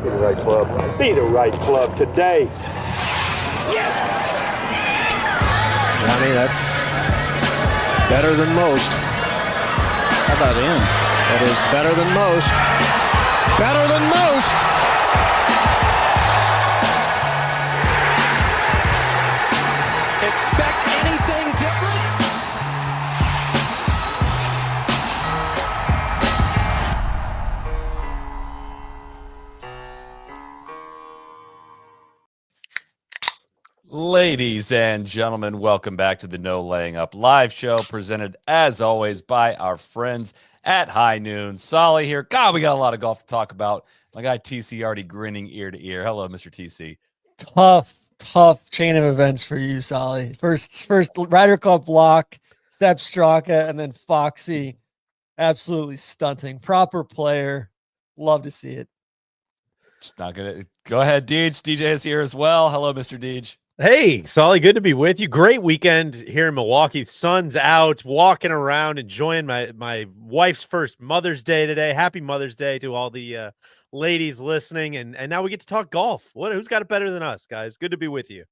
Be the right club. Be the right club today. Johnny, that's better than most. How about in? That is better than most. Better than most. Expect anything different? Ladies and gentlemen, welcome back to the No Laying Up live show, presented as always by our friends at High Noon. Solly here. God, we got a lot of golf to talk about. My guy TC already grinning ear to ear. Hello, Mr. TC. Tough chain of events for you, Solly. First Ryder Cup block, Sepp Straka, and then Foxy. Absolutely stunting. Proper player. Love to see it. Just not gonna go ahead, Deej. DJ is here as well. Hello, Mr. Deej. Hey, Solly, good to be with you. Great weekend here in Milwaukee. Sun's out, walking around, enjoying my wife's first Mother's Day today. Happy Mother's Day to all the ladies listening. And now we get to talk golf. Who's got it better than us, guys? Good to be with you.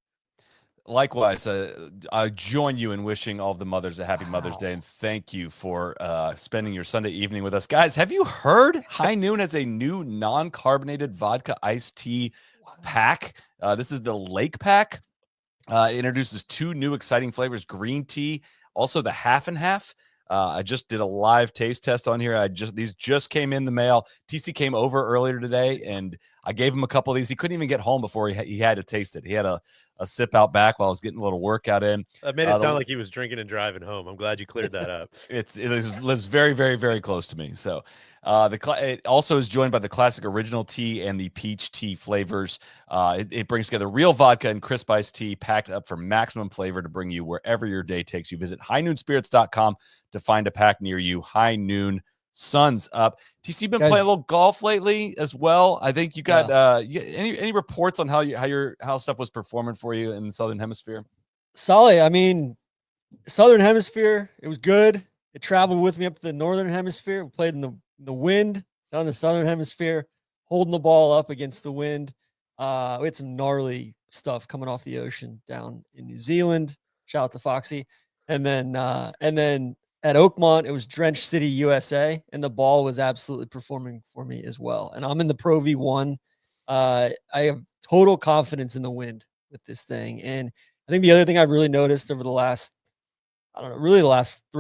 Likewise, I join you in wishing all of the mothers a happy Mother's Day, and thank you for spending your Sunday evening with us. Guys, have you heard High Noon has a new non-carbonated vodka iced tea pack? This is the Lake Pack. It introduces two new exciting flavors, green tea, also the half and half. I just did a live taste test on here. These just came in the mail. TC came over earlier today, and I gave him a couple of these. He couldn't even get home before he had to taste it. He had a sip out back while I was getting a little workout in. That made it sound like he was drinking and driving home. I'm glad you cleared that up. It lives very, very, very close to me. So it also is joined by the classic original tea and the peach tea flavors. It brings together real vodka and crisp iced tea packed up for maximum flavor to bring you wherever your day takes you. Visit highnoonspirits.com to find a pack near you. High Noon, sun's up. TC, been playing a little golf lately as well. I think you got any reports on how stuff was performing for you in the Southern Hemisphere? Solly, I mean, Southern Hemisphere, it was good. It traveled with me up to the Northern Hemisphere. We played in the wind down the Southern Hemisphere, holding the ball up against the wind. We had some gnarly stuff coming off the ocean down in New Zealand. Shout out to Foxy. And then at Oakmont, it was Drench City, USA, and the ball was absolutely performing for me as well. And I'm in the Pro V1. I have total confidence in the wind with this thing. And I think the other thing I've really noticed over the last 3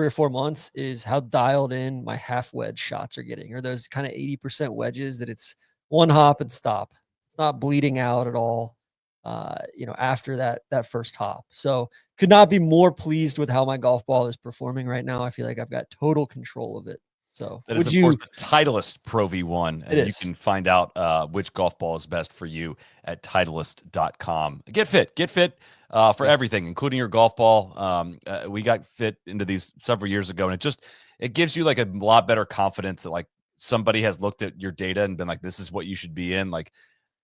or 4 months is how dialed in my half wedge shots are getting, or those kind of 80% wedges that it's one hop and stop. It's not bleeding out at all. After that first hop. So could not be more pleased with how my golf ball is performing right now. I feel like I've got total control of it. So that is, of course, the Titleist Pro V1. And you can find out which golf ball is best for you at Titleist.com. Get fit for everything, including your golf ball. We got fit into these several years ago, and it gives you like a lot better confidence that like somebody has looked at your data and been like, this is what you should be in. Like,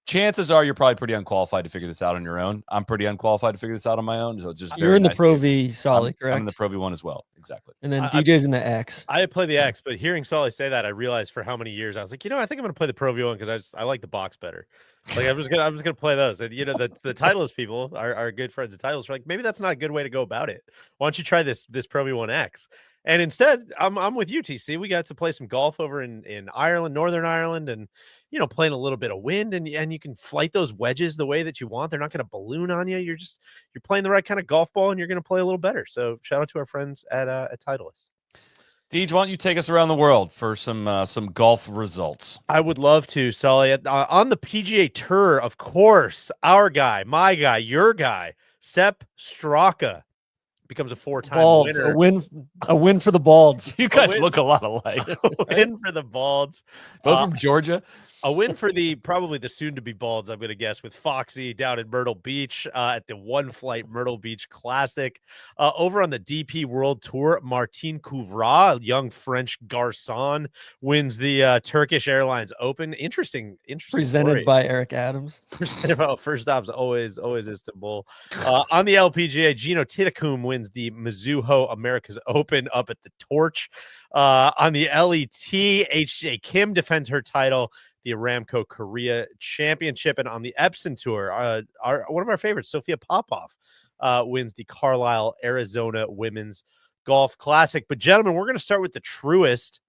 chances are you're probably pretty unqualified to figure this out on your own. I'm pretty unqualified to figure this out on my own. So it's just you're in the Pro V, Solly, correct? I'm in the Pro V1 as well. Exactly. And then DJ's in the X. I play the X, but hearing Solly say that, I realized for how many years I was like, I think I'm going to play the Pro V1 because I like the box better. Like I'm just gonna play those. And the Titleist people are good friends of Titleist. We're like, maybe that's not a good way to go about it. Why don't you try this Pro V1 X? And instead, I'm with you, TC. We got to play some golf over in Ireland, Northern Ireland, and playing a little bit of wind, and you can flight those wedges the way that you want. They're not going to balloon on you. You're playing the right kind of golf ball, and you're going to play a little better. So shout out to our friends at Titleist. Deej, why don't you take us around the world for some golf results? I would love to, Solly. On the PGA Tour, of course, our guy, my guy, your guy, Sepp Straka becomes a 4-time winner. A win for the Balds. You guys look a lot alike. A win for the Balds. Both from Georgia. A win for probably the soon-to-be Balds, I'm going to guess, with Foxy down in Myrtle Beach at the One Flight Myrtle Beach Classic. Over on the DP World Tour, Martin Couvra, a young French garçon, wins the Turkish Airlines Open. Interesting Presented story. by Eric Adams. First stop's always Istanbul. On the LPGA, Gino Titakum wins the Mizuho Americas Open up at the Torch. On the LET, HJ Kim defends her title. the Aramco Korea Championship. And on the Epson Tour, one of our favorites, Sophia Popov, wins the Carlisle, Arizona Women's Golf Classic. But gentlemen, we're going to start with the Truist,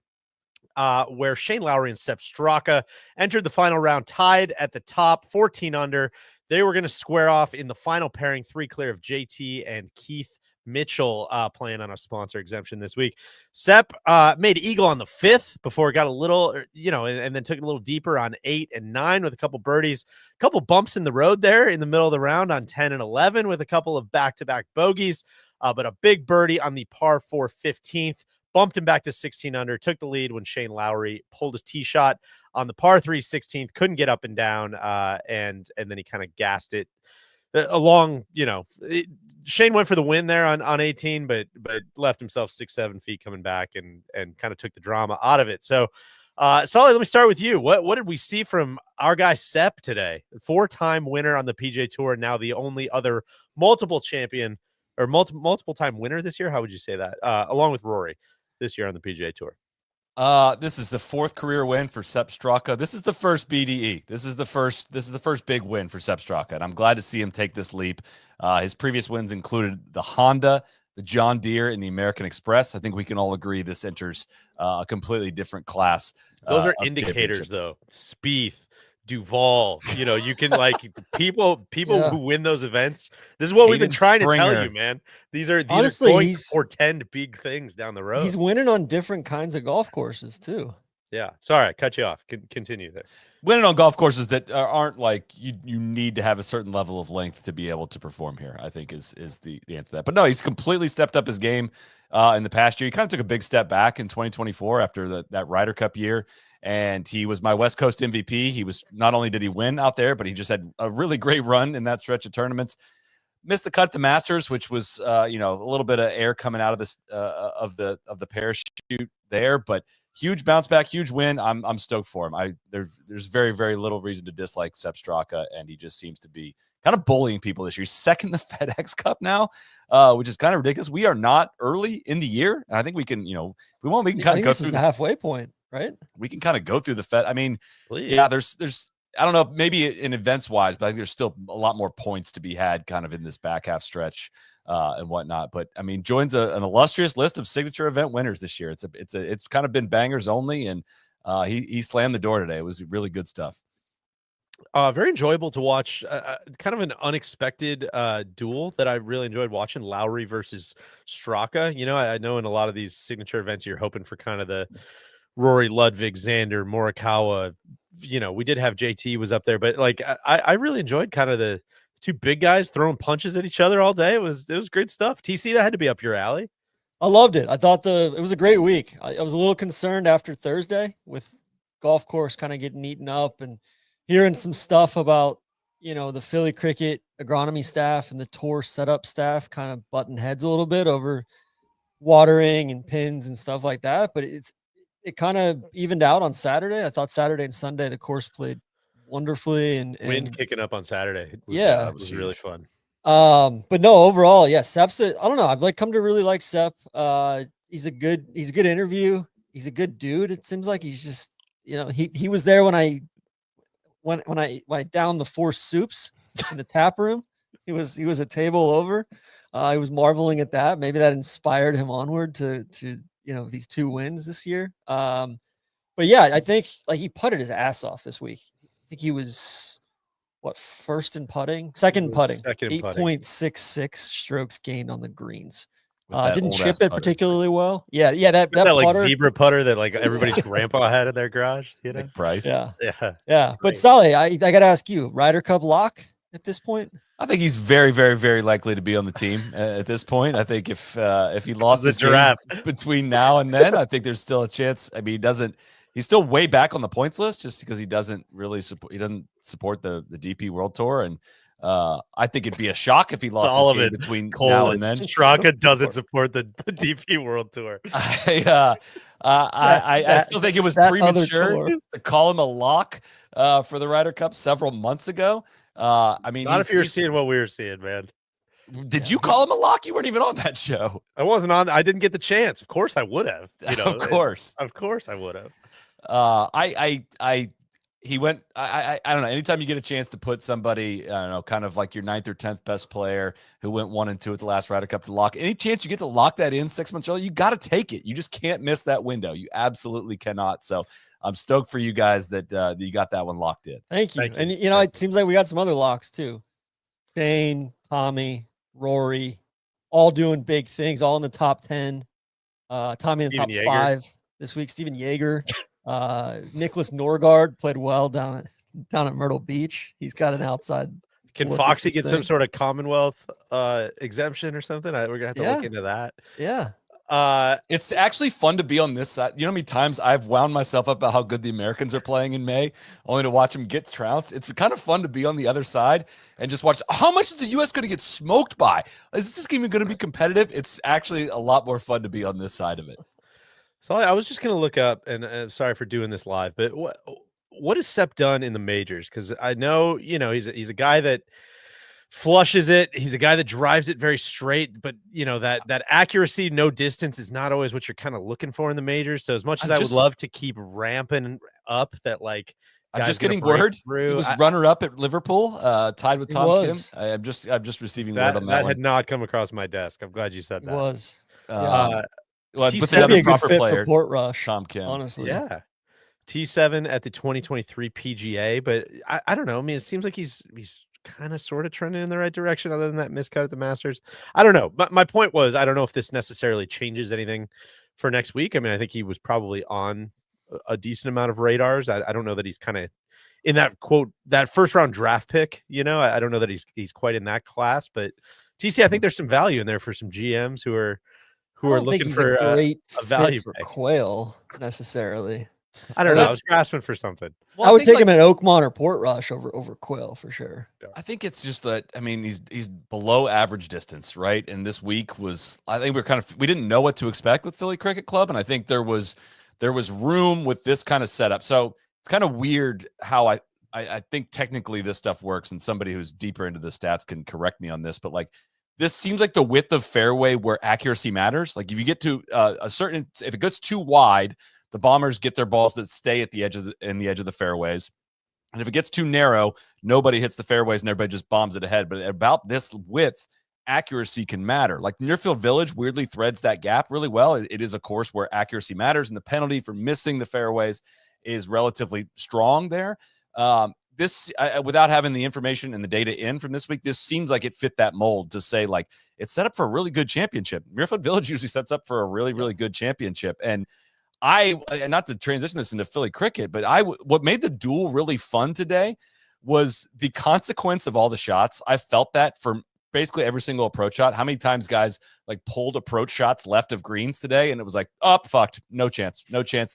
where Shane Lowry and Sepp Straka entered the final round tied at the top, 14 under. They were going to square off in the final pairing, 3 clear of JT and Keith Mitchell, playing on a sponsor exemption this week. Sepp made eagle on the 5th before it got a little, and then took it a little deeper on 8 and 9 with a couple birdies, a couple bumps in the road there in the middle of the round on 10 and 11 with a couple of back-to-back bogeys, but a big birdie on the par 4 15th. Bumped him back to 16 under, took the lead when Shane Lowry pulled his tee shot on the par 3 16th, couldn't get up and down, and then he kind of gassed it along. Shane went for the win there on 18, but left himself 6-7 feet coming back and kind of took the drama out of it. So, Solly, let me start with you. What did we see from our guy Sepp today? 4-time winner on the PGA Tour, now the only other multiple champion or multiple time winner this year. How would you say that? Along with Rory this year on the PGA Tour. This is the 4th career win for Sepp Straka. This is the first BDE. This is the first big win for Sepp Straka, and I'm glad to see him take this leap. His previous wins included the Honda, the John Deere, and the American Express. I think we can all agree this enters a completely different class. Those are indicators, though. Spieth, Duval, you can people who win those events. This is what we've been trying to tell you, man. These are honestly, going to portend big things down the road. He's winning on different kinds of golf courses too. Yeah. Sorry, I cut you off. Continue there. Winning on golf courses that aren't like you need to have a certain level of length to be able to perform here, I think is the answer to that. But no, he's completely stepped up his game in the past year. He kind of took a big step back in 2024 after that Ryder Cup year. And he was my West Coast MVP. He was, not only did he win out there, but he just had a really great run in that stretch of tournaments. Missed the cut at the Masters, which was a little bit of air coming out of this of the parachute there, but huge bounce back, huge win. I'm stoked for him. There's very, very little reason to dislike Sepp Straka, and he just seems to be kind of bullying people this year. He's second in the FedEx Cup now, which is kind of ridiculous. We are not early in the year, and I think we can, we can kind of go through the halfway point. Right, we can kind of go through the Fed. I mean, please. Yeah, there's I don't know, maybe in events wise, but I think there's still a lot more points to be had kind of in this back half stretch and whatnot. But I mean, joins an illustrious list of signature event winners this year. It's kind of been bangers only, and he slammed the door today. It was really good stuff. Very enjoyable to watch. Kind of an unexpected duel that I really enjoyed watching, Lowry versus Straka. I know in a lot of these signature events, you're hoping for kind of the Rory, Ludwig, Xander, Morikawa. We did have JT was up there, but I really enjoyed kind of the 2 big guys throwing punches at each other all day. It was great stuff. TC, that had to be up your alley. I loved it. I thought it was a great week. I was a little concerned after Thursday with golf course kind of getting eaten up and hearing some stuff about, the Philly Cricket agronomy staff and the tour setup staff kind of butting heads a little bit over watering and pins and stuff like that. But it kind of evened out on Saturday. I thought Saturday and Sunday the course played wonderfully, and wind kicking up on Saturday. It was really fun. But no, overall, yeah, Sepp's I don't know. I've come to really like Sepp. He's a good interview. He's a good dude. It seems like he's just, he was there when I downed the 4 soups in the tap room. He was a table over. I was marveling at that. Maybe that inspired him onward to these 2 wins this year. But yeah, I think he putted his ass off this week. I think he was first in putting, second in putting, 8.66 strokes gained on the greens. Didn't chip it particularly well. Yeah. That putter, zebra putter that everybody's grandpa had in their garage, Like Price. Yeah. But Solly, I got to ask you, Ryder Cup lock at this point? I think he's very, very, very likely to be on the team at this point. I think if he lost the giraffe between now and then, I think there's still a chance. I mean, he's still way back on the points list just because he doesn't support the DP World Tour. And I think it'd be a shock if he lost his game between now and then. Straka doesn't support the DP World Tour. I still think it was premature to call him a lock for the Ryder Cup several months ago. I mean, not if you're seeing what we were seeing, man. Did you call him a lock? You weren't even on that show. I wasn't on. I didn't get the chance. Of course I would have. Of course I would have. I he went. I don't know. Anytime you get a chance to put somebody, I don't know, kind of like your 9th or 10th best player who went 1-2 at the last Ryder Cup to lock. Any chance you get to lock that in 6 months early, you got to take it. You just can't miss that window. You absolutely cannot. So I'm stoked for you guys that you got that one locked in. Thank you. Thank you. And it seems like we got some other locks too. Shane, Tommy, Rory, all doing big things, all in the top 10. Tommy in the top Steven Yeager. 5 this week. Steven Yeager. Nicholas Norgard played well down at Myrtle Beach. He's got an outside. Can look at Foxy this get some thing. sort of Commonwealth exemption or something? We're gonna have to look into that. Yeah. It's actually fun to be on this side. You know how many times I've wound myself up about how good the Americans are playing in May, only to watch them get trounced. It's kind of fun to be on the other side and just watch. How much is the U.S. going to get smoked by? Is this even going to be competitive? It's actually a lot more fun to be on this side of it. So I was just gonna look up, and sorry for doing this live, but what has Sepp done in the majors? Because I know he's a guy that flushes it. He's a guy that drives it very straight, but that accuracy, no distance is not always what you're kind of looking for in the majors. So as much as I would love to keep ramping up that, like, I'm just gonna getting break word. through, He was runner-up at Liverpool, tied with He Tom Kim. was. I'm just receiving word that on that had one. not come across my desk. I'm glad you said He that. was. Well, T7 but the That'd be other a good proper fit player, for Port Rush. Tom Kim. Honestly. Yeah. T7 at the 2023 PGA, but I don't know. I mean, it seems like he's kind of sort of trending in the right direction, other than that miscut at the Masters. I don't know. But my point was, I don't know if this necessarily changes anything for next week. I mean, I think he was probably on a decent amount of radars. I don't know that he's kind of in that that first round draft pick. I don't know that he's quite in that class, but TC, I think there's some value in there for some GMs who are I don't think looking he's for a great a value fit for pick. Quail necessarily. I don't know. I That's- was grasping for something. Well, I would think, take him at Oakmont or Port Rush over Quill for sure. I think it's just that, I mean, he's below average distance, right? And this week I think we didn't know what to expect with Philly Cricket Club, and I think there was room with this kind of setup. So it's kind of weird how I think technically this stuff works, and somebody who's deeper into the stats can correct me on this, but like, this seems like the width of fairway where accuracy matters. Like, if you get to if it gets too wide, the Bombers get their balls that stay at the edge of the fairways. And if it gets too narrow, nobody hits the fairways and everybody just bombs it ahead. But at about this width, accuracy can matter. Like, Muirfield Village weirdly threads that gap really well. It is a course where accuracy matters, and the penalty for missing the fairways is relatively strong there. Without having the information and the data in from this week, this seems like it fit that mold to say, like, it's set up for a really good championship. Muirfield Village usually sets up for a really, really good championship. And not to transition this into Philly cricket, but what made the duel really fun today was the consequence of all the shots. I felt that for basically every single approach shot. How many times guys like pulled approach shots left of greens today, and it was like, oh, fucked, no chance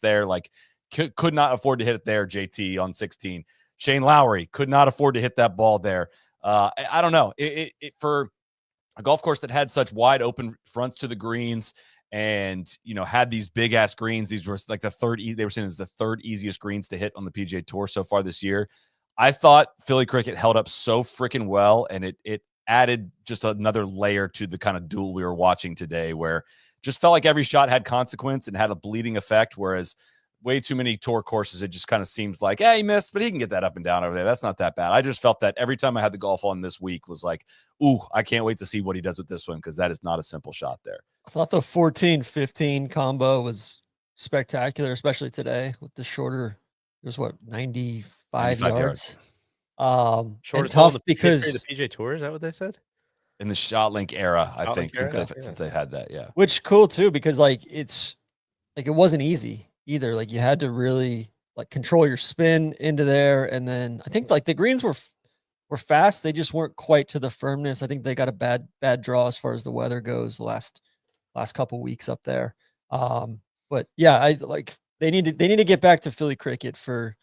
there. Like, could not afford to hit it there. JT on 16. Shane Lowry could not afford to hit that ball there. I don't know. It for a golf course that had such wide open fronts to the greens, and had these big ass greens. These were like they were saying is the third easiest greens to hit on the PGA Tour so far this year. I thought Philly cricket held up so freaking well, and it added just another layer to the kind of duel we were watching today, where just felt like every shot had consequence and had a bleeding effect, whereas way too many tour courses, it just kind of seems like, he missed, but he can get that up and down over there. That's not that bad. I just felt that every time I had the golf on this week was like, ooh, I can't wait to see what he does with this one, because that is not a simple shot there. I thought the 14-15 combo was spectacular, especially today with the shorter. It was 95 yards. Shortest tough hole in the because history of the PGA Tour. Is that what they said? In the ShotLink era, I think, ShotLink era, since they had that, yeah. which cool too, because it wasn't easy either. Like, you had to really control your spin into there, and then I think the greens were fast. They just weren't quite to the firmness. I think they got a bad draw as far as the weather goes the last couple weeks up there. But yeah, they need to get back to Philly cricket for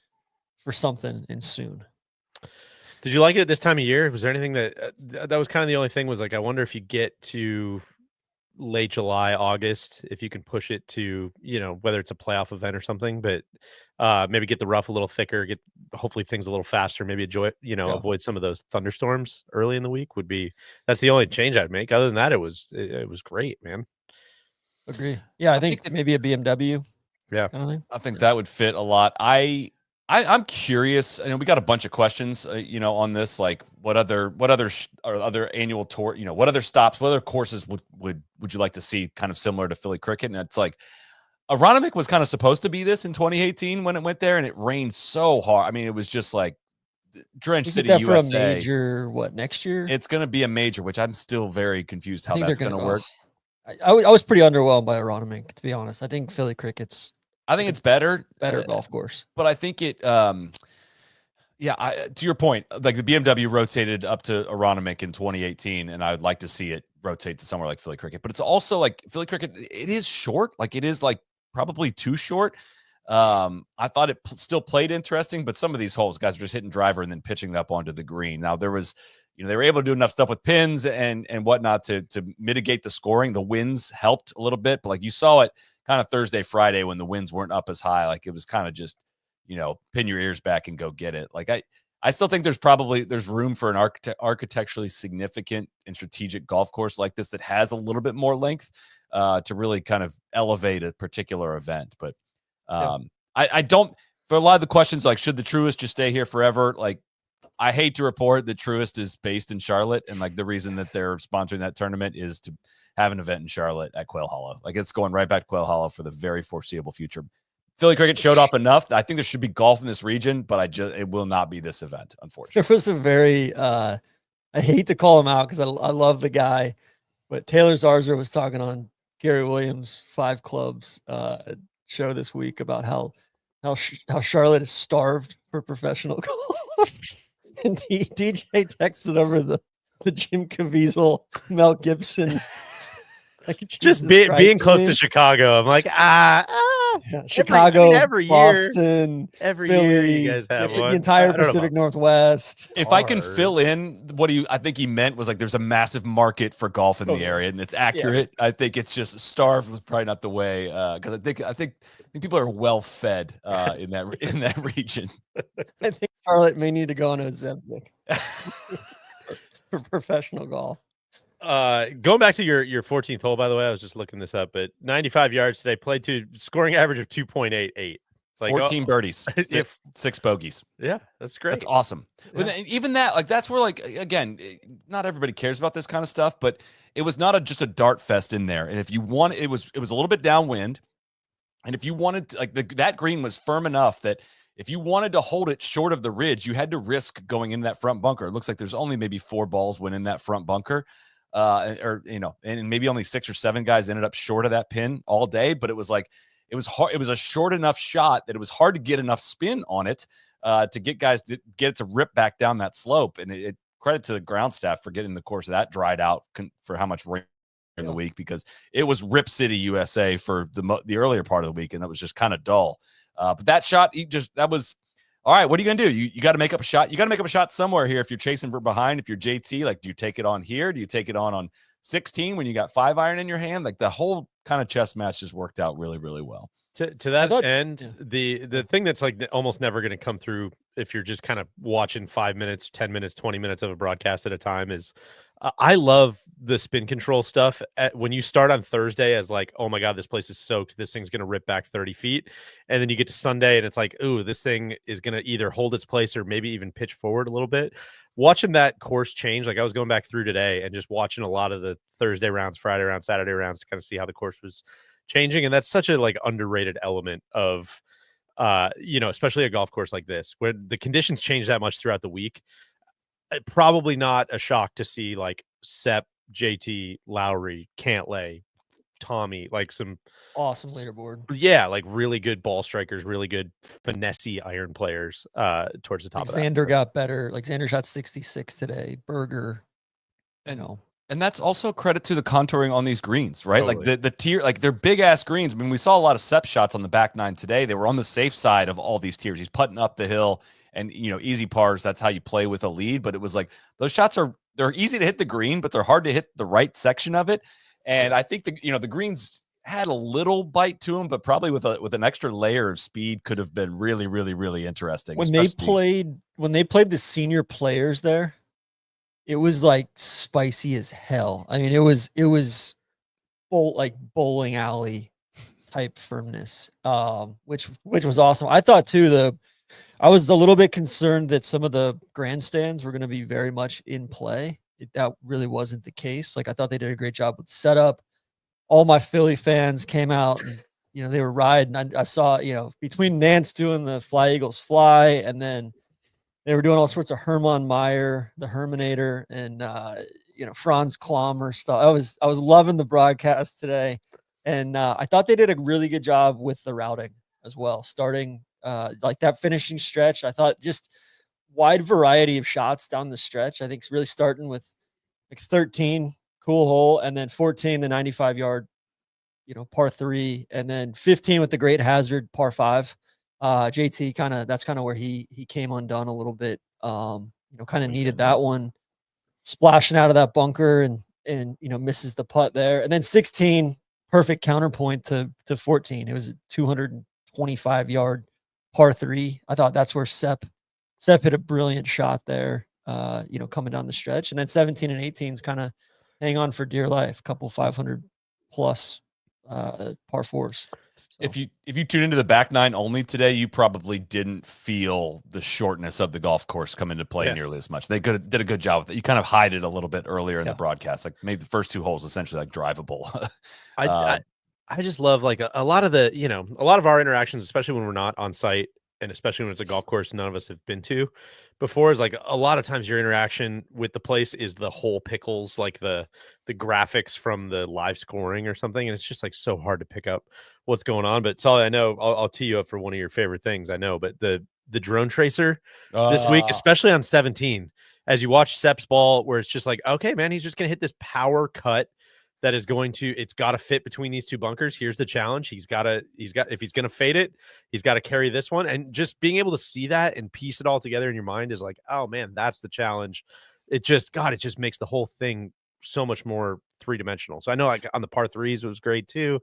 something and soon. Did you like it at this time of year? Was there anything that was kind of the only thing, was like, I wonder if you get to late July, August, if you can push it to, whether it's a playoff event or something, but maybe get the rough a little thicker, get hopefully things a little faster, maybe avoid some of those thunderstorms early in the week that's the only change I'd make. Other than that, it was great, man. Agree. Yeah, I think maybe a BMW. Yeah. Kind of thing. I think that would fit a lot. I'm curious. I know we got a bunch of questions, on this. Like, what other annual tour, what other stops, what other courses would you like to see, kind of similar to Philly cricket? And it's like, Aronimink was kind of supposed to be this in 2018 when it went there, and it rained so hard. I mean, it was just like Drench City, that USA. for a major, what, next year? It's going to be a major, which I'm still very confused how that's going to work. I was pretty underwhelmed by Aronimink, to be honest. I think Philly cricket's. I think it's better golf course, but I think it. To your point, like the BMW rotated up to Aronimink in 2018, and I would like to see it rotate to somewhere like Philly cricket. But it's also like Philly cricket. It is short, like it is like probably too short. I thought it still played interesting, but some of these holes, guys are just hitting driver and then pitching up onto the green. Now there was, they were able to do enough stuff with pins and whatnot to mitigate the scoring. The winds helped a little bit, but like you saw it kind of Thursday, Friday when the winds weren't up as high. Like it was kind of just, pin your ears back and go get it. Like I still think there's room for an architecturally significant and strategic golf course like this that has a little bit more length to really kind of elevate a particular event. But I don't, for a lot of the questions, like, should the Truist just stay here forever? Like, I hate to report that Truist is based in Charlotte, and like the reason that they're sponsoring that tournament is to have an event in Charlotte at Quail Hollow. Like, it's going right back to Quail Hollow for the very foreseeable future. Philly cricket showed off enough. I think there should be golf in this region, but it will not be this event, unfortunately. There was a very, I hate to call him out because I love the guy, but Taylor Zarza was talking on Gary Williams' 5 Clubs show this week about how Charlotte is starved for professional golf. And DJ texted over the Jim Caviezel, Mel Gibson. Like, just being close to Chicago, I'm like, Chicago, every Boston, year, every Philly, year you guys have the entire Pacific Northwest. If I can fill in I think he meant was like there's a massive market for golf in the area, and it's accurate. Yeah. I think it's just starved was probably not the way, because I think people are well fed in that region. I think Charlotte may need to go on a Ozempic for professional golf. Going back to your 14th hole, by the way, I was just looking this up, but 95 yards today, played to scoring average of 2.88. Like 14 birdies, 6 bogeys. Yeah, that's great. That's awesome. Yeah. Even that, like, that's where, like, again, not everybody cares about this kind of stuff, but it was not just a dart fest in there. And if you want, it was a little bit downwind. And if you wanted to, like, that green was firm enough that if you wanted to hold it short of the ridge, you had to risk going into that front bunker. It looks like there's only maybe 4 balls went in that front bunker. And maybe only 6 or 7 guys ended up short of that pin all day, but it was like, it was hard. It was a short enough shot that it was hard to get enough spin on it to get guys to get it to rip back down that slope. And it credit to the ground staff for getting the course of that dried out for how much rain in the week, because it was Rip City, USA for the earlier part of the week. And it was just kind of dull. But that shot, that was, all right, what are you going to do? You got to make up a shot. You got to make up a shot somewhere here. If you're chasing from behind, if you're JT, like, do you take it on here? Do you take it on 16 when you got 5 iron in your hand? Like, the whole kind of chess match just worked out really, really well. To that end, the thing that's like almost never going to come through if you're just kind of watching 5 minutes, 10 minutes, 20 minutes of a broadcast at a time is I love the spin control stuff. When you start on Thursday as like, oh my God, this place is soaked, this thing's going to rip back 30 feet. And then you get to Sunday and it's like, ooh, this thing is going to either hold its place or maybe even pitch forward a little bit. Watching that course change, like I was going back through today and just watching a lot of the Thursday rounds, Friday rounds, Saturday rounds to kind of see how the course was changing. And that's such a like underrated element of, especially a golf course like this, where the conditions change that much throughout the week. Probably not a shock to see like Sepp, JT, Lowry, Cantlay, Tommy, like some awesome leaderboard. Yeah, like really good ball strikers, really good finesse iron players towards the top of that. Xander got better. Like Xander shot 66 today. Berger, And that's also credit to the contouring on these greens, right? Totally. Like the tier, like they're big ass greens. I mean, we saw a lot of Sepp shots on the back 9 today. They were on the safe side of all these tiers. He's putting up the hill and, easy pars. That's how you play with a lead. But it was like those shots they're easy to hit the green, but they're hard to hit the right section of it. And I think the greens had a little bite to them, but probably with an extra layer of speed could have been really, really, really interesting. When they played the senior players there, it was like spicy as hell. I mean, it was like bowling alley type firmness, which was awesome. I thought too, I was a little bit concerned that some of the grandstands were going to be very much in play. That really wasn't the case. Like I thought they did a great job with the setup. All my Philly fans came out and, they were riding. I saw, between Nance doing the Fly Eagles Fly, and then they were doing all sorts of Hermann Meyer, the Herminator, and, Franz Klammer stuff. I was loving the broadcast today. And I thought they did a really good job with the routing as well, starting like that finishing stretch. I thought just wide variety of shots down the stretch. I think it's really starting with like 13, cool hole, and then 14, the 95-yard, par 3, and then 15 with the great hazard, par 5. JT that's kind of where he came undone a little bit. Kind of needed that one, splashing out of that bunker and misses the putt there. And then 16, perfect counterpoint to 14. It was a 225-yard par 3. I thought that's where Sepp hit a brilliant shot there, coming down the stretch. And then 17 and 18 is kind of hang on for dear life, a couple 500 plus par 4s. So. If you tune into the back nine only today, you probably didn't feel the shortness of the golf course come into play nearly as much. They did a good job with it. You kind of hide it a little bit earlier in the broadcast, like made the first 2 holes essentially like drivable. I just love like a lot of a lot of our interactions, especially when we're not on site, and especially when it's a golf course none of us have been to before, is like a lot of times your interaction with the place is the whole pickles, like the graphics from the live scoring or something, and it's just like so hard to pick up what's going on. But Solly, I know I'll tee you up for one of your favorite things, I know, but the drone tracer this week, especially on 17, as you watch Sepp's ball, where it's just like, okay, man, he's just gonna hit this power cut that is it's got to fit between these 2 bunkers. Here's the challenge. If he's going to fade it, he's got to carry this one. And just being able to see that and piece it all together in your mind is like, oh man, that's the challenge. It just makes the whole thing so much more 3-dimensional. So I know like on the par 3s, it was great too.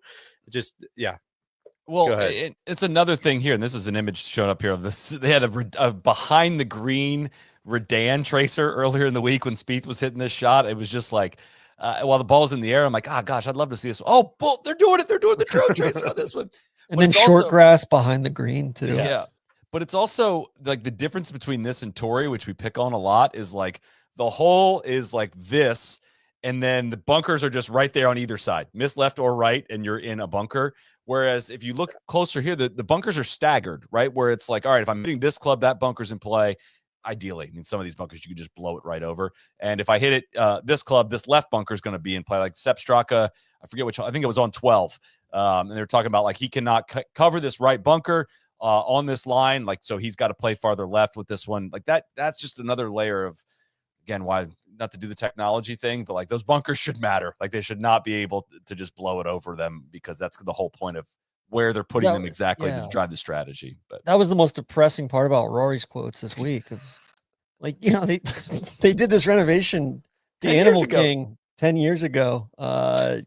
Well, it's another thing here. And this is an image shown up here of this. They had a behind the green Redan tracer earlier in the week when Spieth was hitting this shot. It was just like, while the ball's in the air, I'm like, oh gosh, I'd love to see this. Oh, they're doing it. They're doing the drone tracer on this one. And then short grass behind the green too. Yeah. But it's also like the difference between this and Torrey, which we pick on a lot, is like the hole is like this, and then the bunkers are just right there on either side, miss left or right, and you're in a bunker. Whereas if you look closer here, the bunkers are staggered, right? Where it's like, all right, if I'm hitting this club, that bunker's in play. Ideally, I mean, some of these bunkers you can just blow it right over. And if I hit it, this club, this left bunker is going to be in play. Like Sepp Straka, I forget which, I think it was on 12. And they're talking about like he cannot cover this right bunker on this line. Like, so he's got to play farther left with this one. Like that's just another layer of, again, why not to do the technology thing, but like those bunkers should matter. Like they should not be able to just blow it over them, because that's the whole point of where they're putting them exactly to drive the strategy. But that was the most depressing part about Rory's quotes this week. Like, they did this renovation to Animal King 10 years ago,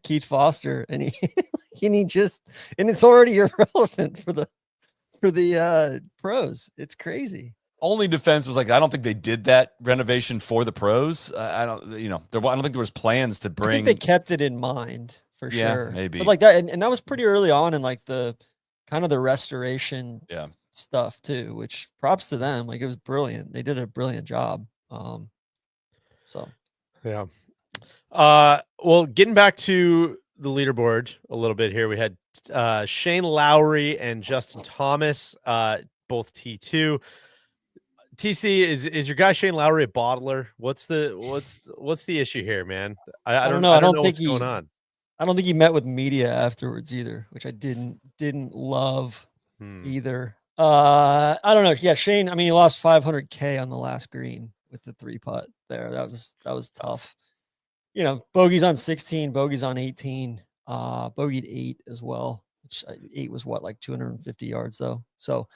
Keith Foster, and it's already irrelevant for the pros. It's crazy. Only defense was like, I don't think they did that renovation for the pros. I don't think there was plans to bring. I think they kept it in mind. For sure. Maybe. But like that, and that was pretty early on in like the kind of the restoration stuff too, which props to them. Like it was brilliant. They did a brilliant job. Well, getting back to the leaderboard a little bit here, we had Shane Lowry and Justin Thomas, both T2. TC, is your guy Shane Lowry a bottler? What's the issue here, man? I don't know. I don't know what's going on. I don't think he met with media afterwards either, which I didn't love either. I don't know. Yeah, Shane, I mean, he lost $500K on the last green with the 3-putt there. That was tough. Bogeys on 16, bogeys on 18, bogeyed 8 as well, which 8 was like 250 yards though. So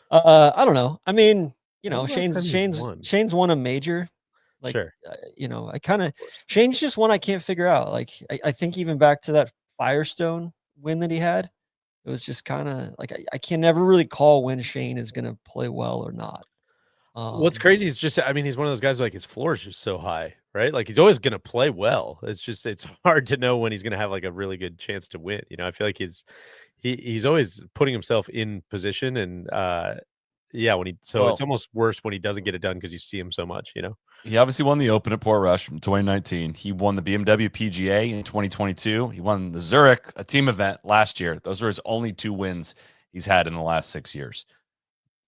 I don't know. I mean, Shane's won a major. Like, sure. Shane's just one I can't figure out. Like, I think even back to that Firestone win that he had, it was just kind of like, I can never really call when Shane is going to play well or not. What's crazy is just, I mean, he's one of those guys who, like, his floor is just so high, right? Like, he's always going to play well. It's hard to know when he's going to have like a really good chance to win. I feel like he's always putting himself in position, and when he so it's Well- almost worse when he doesn't get it done because you see him so much, you know. He obviously won the Open at Port Rush in 2019. He won the BMW PGA in 2022. He won the Zurich, a team event, last year. Those are his only 2 wins he's had in the last 6 years,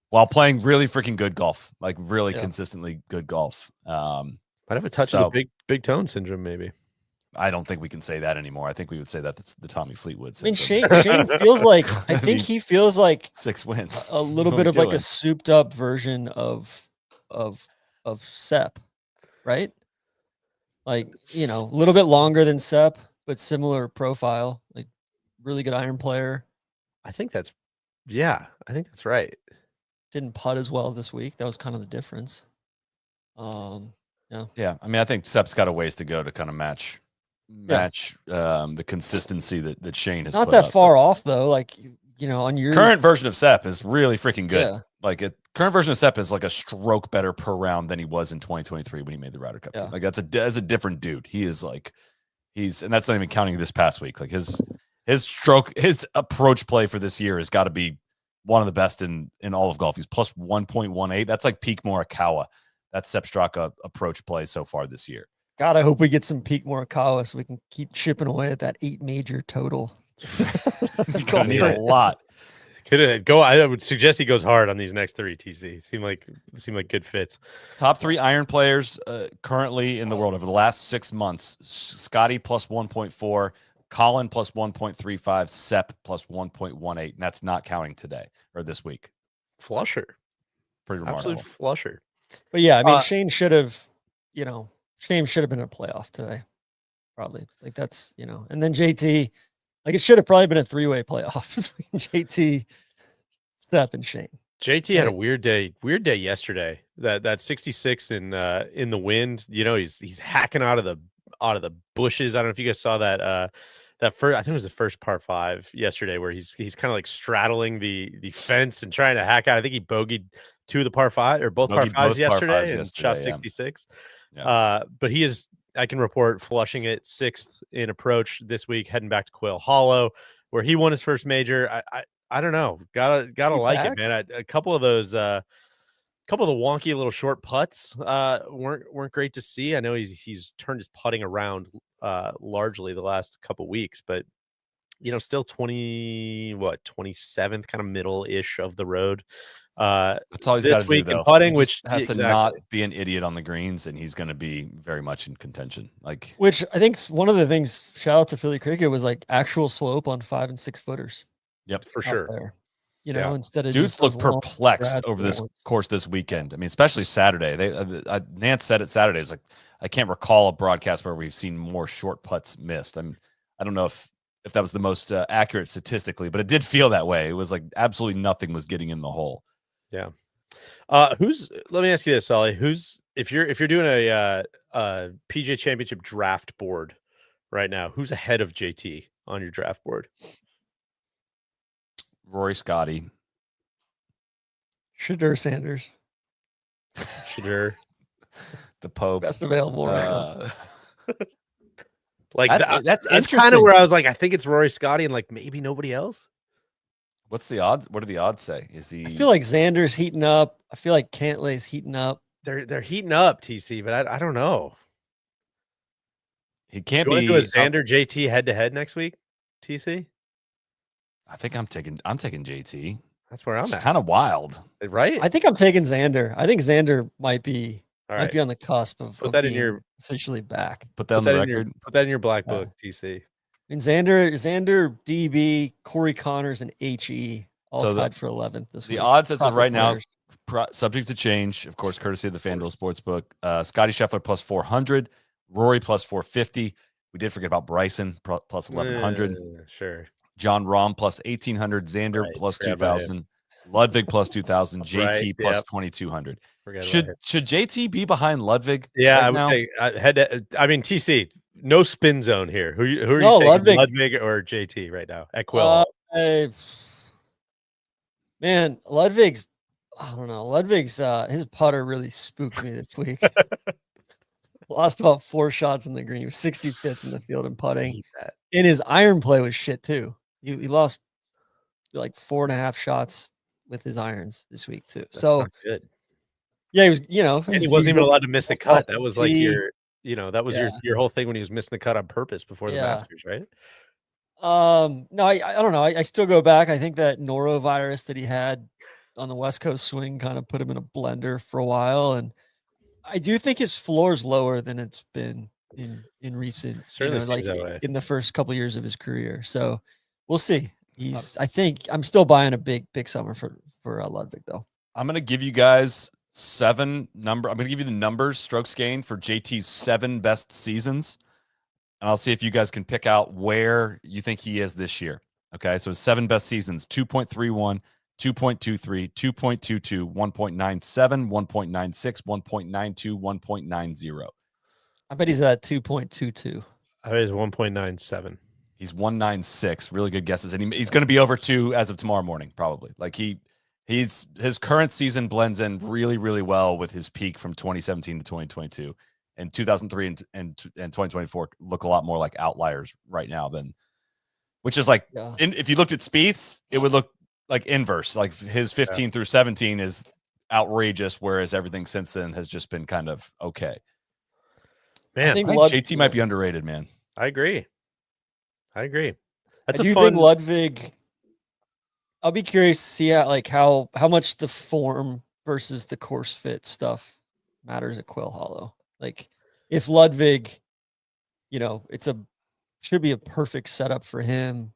while playing really freaking good golf, like really consistently good golf. Might have a touch So- of the big tone syndrome, maybe. I don't think we can say that anymore. I think we would say that that's the Tommy Fleetwood I mean, syndrome. Shane feels like I I think mean, he feels like 6 wins. a little What bit we of like doing? a souped up version of Sepp, right? Like, you know, a little bit longer than Sepp, but similar profile. Like, really good iron player. I think that's right. Didn't putt as well this week. That was kind of the difference. Yeah, I mean, I think Sepp's got a ways to go to kind of match the consistency that Shane has. Not put that up. far off though. Like, you know, on your Current version of Sepp is really freaking good. Yeah. Like current version of Sepp is like a stroke better per round than he was in 2023 when he made the Ryder Cup team. Like that's a different dude. He is like and that's not even counting this past week. Like his approach play for this year has got to be one of the best in all of golf. He's plus 1.18. That's like peak Morikawa. That's Sepp Straka approach play so far this year. God, I hope we get some peak Morikawa so we can keep chipping away at that 8 major total. He's gonna need a lot. I would suggest he goes hard on these next 3. TC seem like good fits. Top 3 iron players currently in the world over the last 6 months: Scotty plus 1.4, Colin plus 1.35, Sepp plus 1.18, and that's not counting today or this week. Flusher, Pretty remarkable. absolute flusher. But yeah, I mean, Shane should have been in a playoff today. Probably. Like that's, and then JT, like it should have probably been a 3-way playoff between JT, Sepp, and Shane. JT had a weird day yesterday. That 66 in the wind, he's hacking out of the bushes. I don't know if you guys saw that first, I think it was the first par 5 yesterday where he's kind of like straddling the fence and trying to hack out. I think he bogeyed 2 of the par 5 or both par 5s yesterday and shot 66. Yeah. But he is, I can report, flushing it 6th in approach this week, heading back to Quail Hollow where he won his first major. I don't know. Gotta like back? it, man. A couple of those couple of the wonky little short putts weren't great to see. I know he's turned his putting around largely the last couple weeks, but still 27th, kind of middle-ish of the road. That's all he's got to do, though. Putting, he which has to not be an idiot on the greens, and he's going to be very much in contention. Which I think one of the things. Shout out to Philly Cricket was like actual slope on 5 and 6 footers. Yep, for sure. There. Instead of dudes just look those long perplexed grad over this ones. course this weekend. I mean, especially Saturday. Nance said it Saturday. It's like I can't recall a broadcast where we've seen more short putts missed. I don't know if that was the most accurate statistically, but it did feel that way. It was like absolutely nothing was getting in the hole. Yeah. Let me ask you this, Ollie. If you're doing a PGA Championship draft board right now, who's ahead of JT on your draft board? Rory, Scotty, Shadur Sanders, Shadur, the Pope, best available right now. Like that's kind interesting. of where I was like, I think it's Rory, Scotty, and like maybe nobody else. What's the odds? What do the odds say? Is he? I feel like Xander's heating up. I feel like Cantlay's heating up. They're heating up, TC, but I don't know. He can't Going be to a Xander JT head to head next week, TC. I think I'm taking JT. That's where I'm It's at. kind of wild, Right? I think I'm taking Xander. I think Xander might be All right. on the cusp of Put that in being your officially back. put that on the record. Put that in your black book, TC. I mean, Xander, DB, Corey Connors, and HE all So tied for 11th this week. The odds as of Profit right now, players. subject to change, of course, courtesy of the FanDuel Sportsbook. Scotty Scheffler plus 400, Rory plus 450. We did forget about Bryson plus 1100. Sure. John Rahm plus 1800, Xander Right, plus forgot about 2000, Ludwig plus 2000, JT Right, plus yep. 2200. Forget about Should JT be behind Ludwig? Yeah, right I would now? say TC, no spin zone here. Who are you No, taking, Ludwig. Ludwig or JT right now at Quill? Man, Ludwig's, I don't know. Ludwig's, his putter really spooked me this week. Lost about 4 shots in the green. He was 65th in the field in putting. And his iron play was shit too. He lost like 4.5 shots with his irons this week too. That's So not good. yeah, he was, And he his wasn't even usual allowed to miss the stuff cut. That was like tee. your, that was Yeah. your whole thing when he was missing the cut on purpose before the Yeah. Masters, right? No, I don't know. I still go back. I think that norovirus that he had on the West Coast swing kind of put him in a blender for a while. And I do think his floor is lower than it's been in recent, Certainly seems like that way. in the first couple years of his career. So we'll see. I think I'm still buying a big summer for Ludwig though. I'm going to give you guys I'm going to give you the numbers, strokes gained for JT's 7 best seasons. And I'll see if you guys can pick out where you think he is this year. Okay. So his 7 best seasons, 2.31, 2.23, 2.22, 1.97, 1.96, 1.92, 1.90. I bet he's at 2.22. I bet he's 1.97. He's 196. Really good guesses. And he's going to be over 2 as of tomorrow morning, probably. Like his current season blends in really, really well with his peak from 2017 to 2022. And 2003 and 2024 look a lot more like outliers right now which is like, if you looked at Spieth's, it would look like inverse. Like his 15 through 17 is outrageous, whereas everything since then has just been kind of okay. Man, I think JT might be underrated, man. I agree. That's I do think Ludwig. I'll be curious to see how much the form versus the course fit stuff matters at Quail Hollow. Like if Ludwig, should be a perfect setup for him.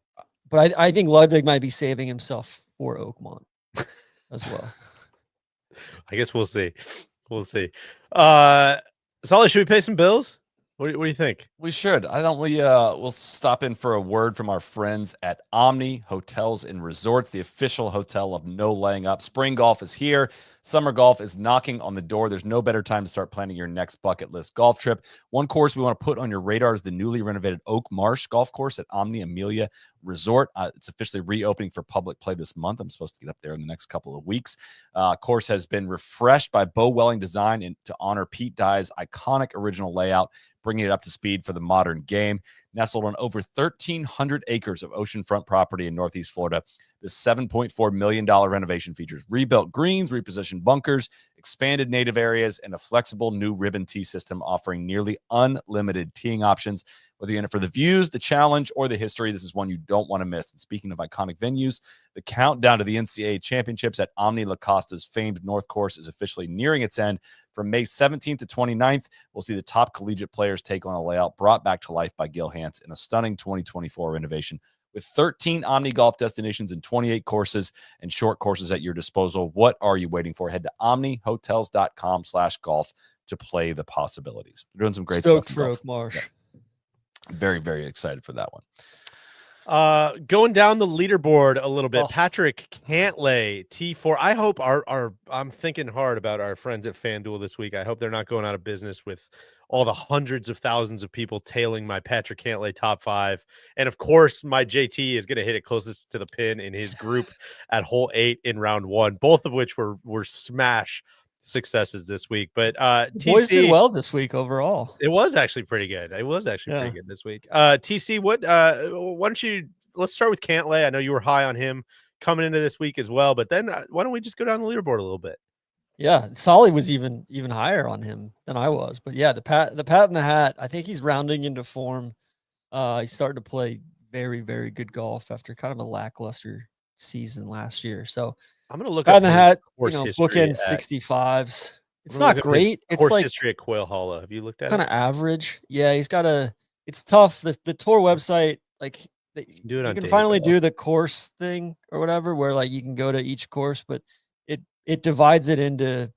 But I think Ludwig might be saving himself for Oakmont as well. I guess we'll see. Solly, should we pay some bills? What do you think? We should. We'll stop in for a word from our friends at Omni Hotels and Resorts, the official hotel of no laying up. Spring golf is here. Summer golf is knocking on the door. There's no better time to start planning your next bucket list golf trip. One course we want to put on your radar is the newly renovated Oak Marsh Golf Course at Omni Amelia Resort. It's officially reopening for public play this month. I'm supposed to get up there in the next couple of weeks. Course has been refreshed by Bo Welling Design to honor Pete Dye's iconic original layout, bringing it up to speed for the modern game. Nestled on over 1,300 acres of oceanfront property in Northeast Florida, this $7.4 million renovation features rebuilt greens, repositioned bunkers, expanded native areas, and a flexible new ribbon tee system offering nearly unlimited teeing options. Whether you're in it for the views, the challenge, or the history, this is one you don't want to miss. And speaking of iconic venues, the countdown to the NCAA championships at Omni La Costa's famed North Course is officially nearing its end. From May 17th to 29th, we'll see the top collegiate players take on a layout brought back to life by Gil Hance in a stunning 2024 renovation. With 13 Omni golf destinations and 28 courses and short courses at your disposal, what are you waiting for? Head to omnihotels.com/golf to play the possibilities. They're doing some great stuff. For Oak Marsh. Yeah. very, very excited for that one. Going down the leaderboard a little bit, Patrick Cantlay, T4. I hope I'm thinking hard about our friends at FanDuel this week. I hope they're not going out of business with all the hundreds of thousands of people tailing my Patrick Cantlay top 5. And of course, my JT is going to hit it closest to the pin in his group at hole 8 in round 1, both of which were smash successes this week. But TC boys did well this week overall. It was actually pretty good. Pretty good this week. TC, why don't you, let's start with Cantlay. I know you were high on him coming into this week as well, but then why don't we just go down the leaderboard a little bit? Yeah, Solly was even higher on him than I was. But yeah, the pat in the hat, I think he's rounding into form. He's starting to play very, very good golf after kind of a lackluster season last year. So I'm gonna look pat in the hat, bookend 65s. It's not great. It's course like history at Quail Hollow. Have you looked at kind of average? Yeah, he's got it's tough. The tour website, like you can finally do the course thing or whatever, where like you can go to each course, but it divides it into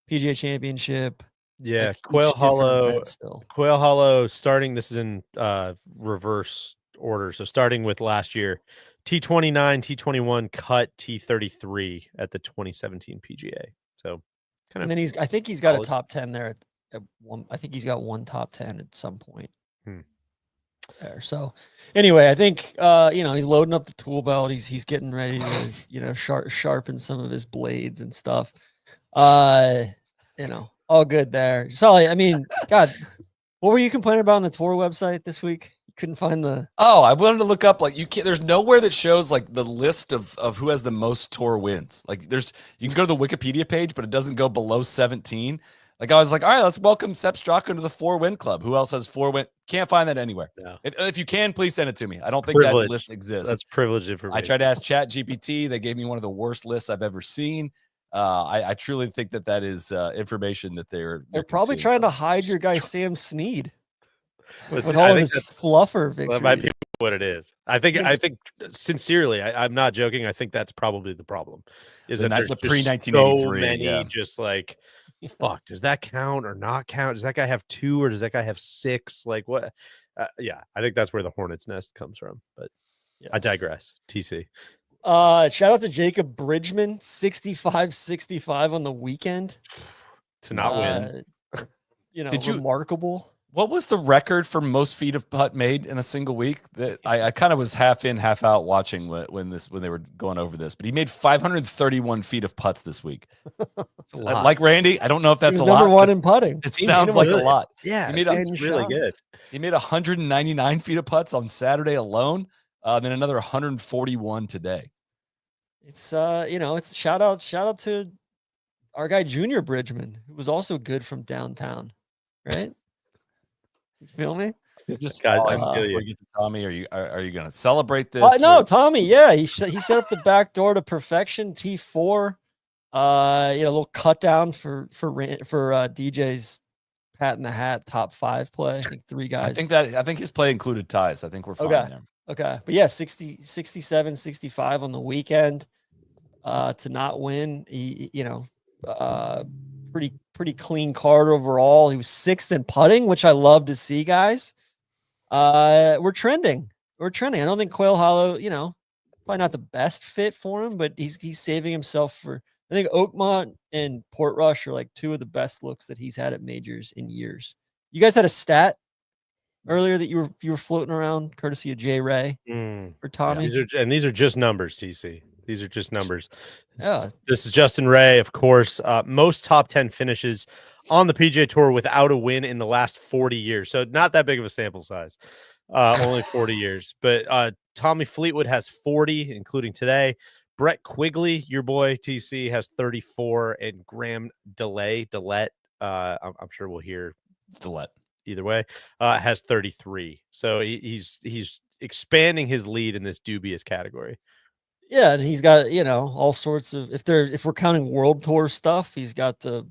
PGA Championship. Yeah, like Quail Hollow. Still. Quail Hollow starting. This is in reverse order. So starting with last year, T29, T21, cut T33 at the 2017 PGA. So kind of. And then I think he's got a top 10 there at one. I think he's got one top 10 at some point. There. So anyway, I think he's loading up the tool belt. He's getting ready to sharpen some of his blades and stuff. All good there. Solly, I mean, God, what were you complaining about on the tour website this week? You couldn't find the. Oh, I wanted to look up like you can't. There's nowhere that shows like the list of who has the most tour wins. Like you can go to the Wikipedia page, but it doesn't go below 17. Like I was like, all right, let's welcome Sepp Straka into the 4-win club. Who else has 4 win? Can't find that anywhere. No. If you can, please send it to me. I don't think that list exists. That's privileged information. I tried to ask ChatGPT. They gave me one of the worst lists I've ever seen. I truly think that is information that they're probably trying to hide your guy Sam Snead with I all think his fluffer victories. that might be what it is. I think sincerely, I'm not joking. I think that's probably the problem. Is that there's the just pre-1983, so many just like, fuck, does that count or not count? Does that guy have 2 or does that guy have 6? Like what? Yeah, I think that's where the hornet's nest comes from. But I digress. TC. Shout out to Jacob Bridgman, 65-65 on the weekend. To not win. Remarkable. What was the record for most feet of putt made in a single week? That I kind of was half in, half out watching when they were going over this. But he made 531 feet of putts this week. Like Randy, I don't know if that's a lot. Number 1 in putting. It sounds like a lot. Yeah, he made really good. He made 199 feet of putts on Saturday alone. Then another 141 today. It's it's shout out to our guy Junior Bridgman, who was also good from downtown, right? You feel me? Just I feel you. Get to Tommy, are you going to celebrate this? No, Tommy. Yeah, he set up the back door to perfection. T4. A little cut down for DJ's Pat in the Hat top 5 play. I think 3 guys. I think his play included ties. I think we're fine there. Okay. But yeah, 67, 65 on the weekend to not win. Pretty clean card overall. He was 6th in putting, which I love to see, guys. We're trending. I don't think Quail Hollow, probably not the best fit for him, but he's saving himself for, I think Oakmont and Portrush are like 2 of the best looks that he's had at majors in years. You guys had a stat earlier that you were floating around, courtesy of Jay Ray for Tommy. These are just numbers, TC. These are just numbers. Yeah. This is Justin Ray, of course. Most top 10 finishes on the PGA Tour without a win in the last 40 years. So not that big of a sample size. Only 40 years. But Tommy Fleetwood has 40, including today. Brett Quigley, your boy TC, has 34, and Graham Dillette, I'm sure we'll hear Dillette either way, has 33. So he's expanding his lead in this dubious category. Yeah, and he's got all sorts of if we're counting World Tour stuff, he's got the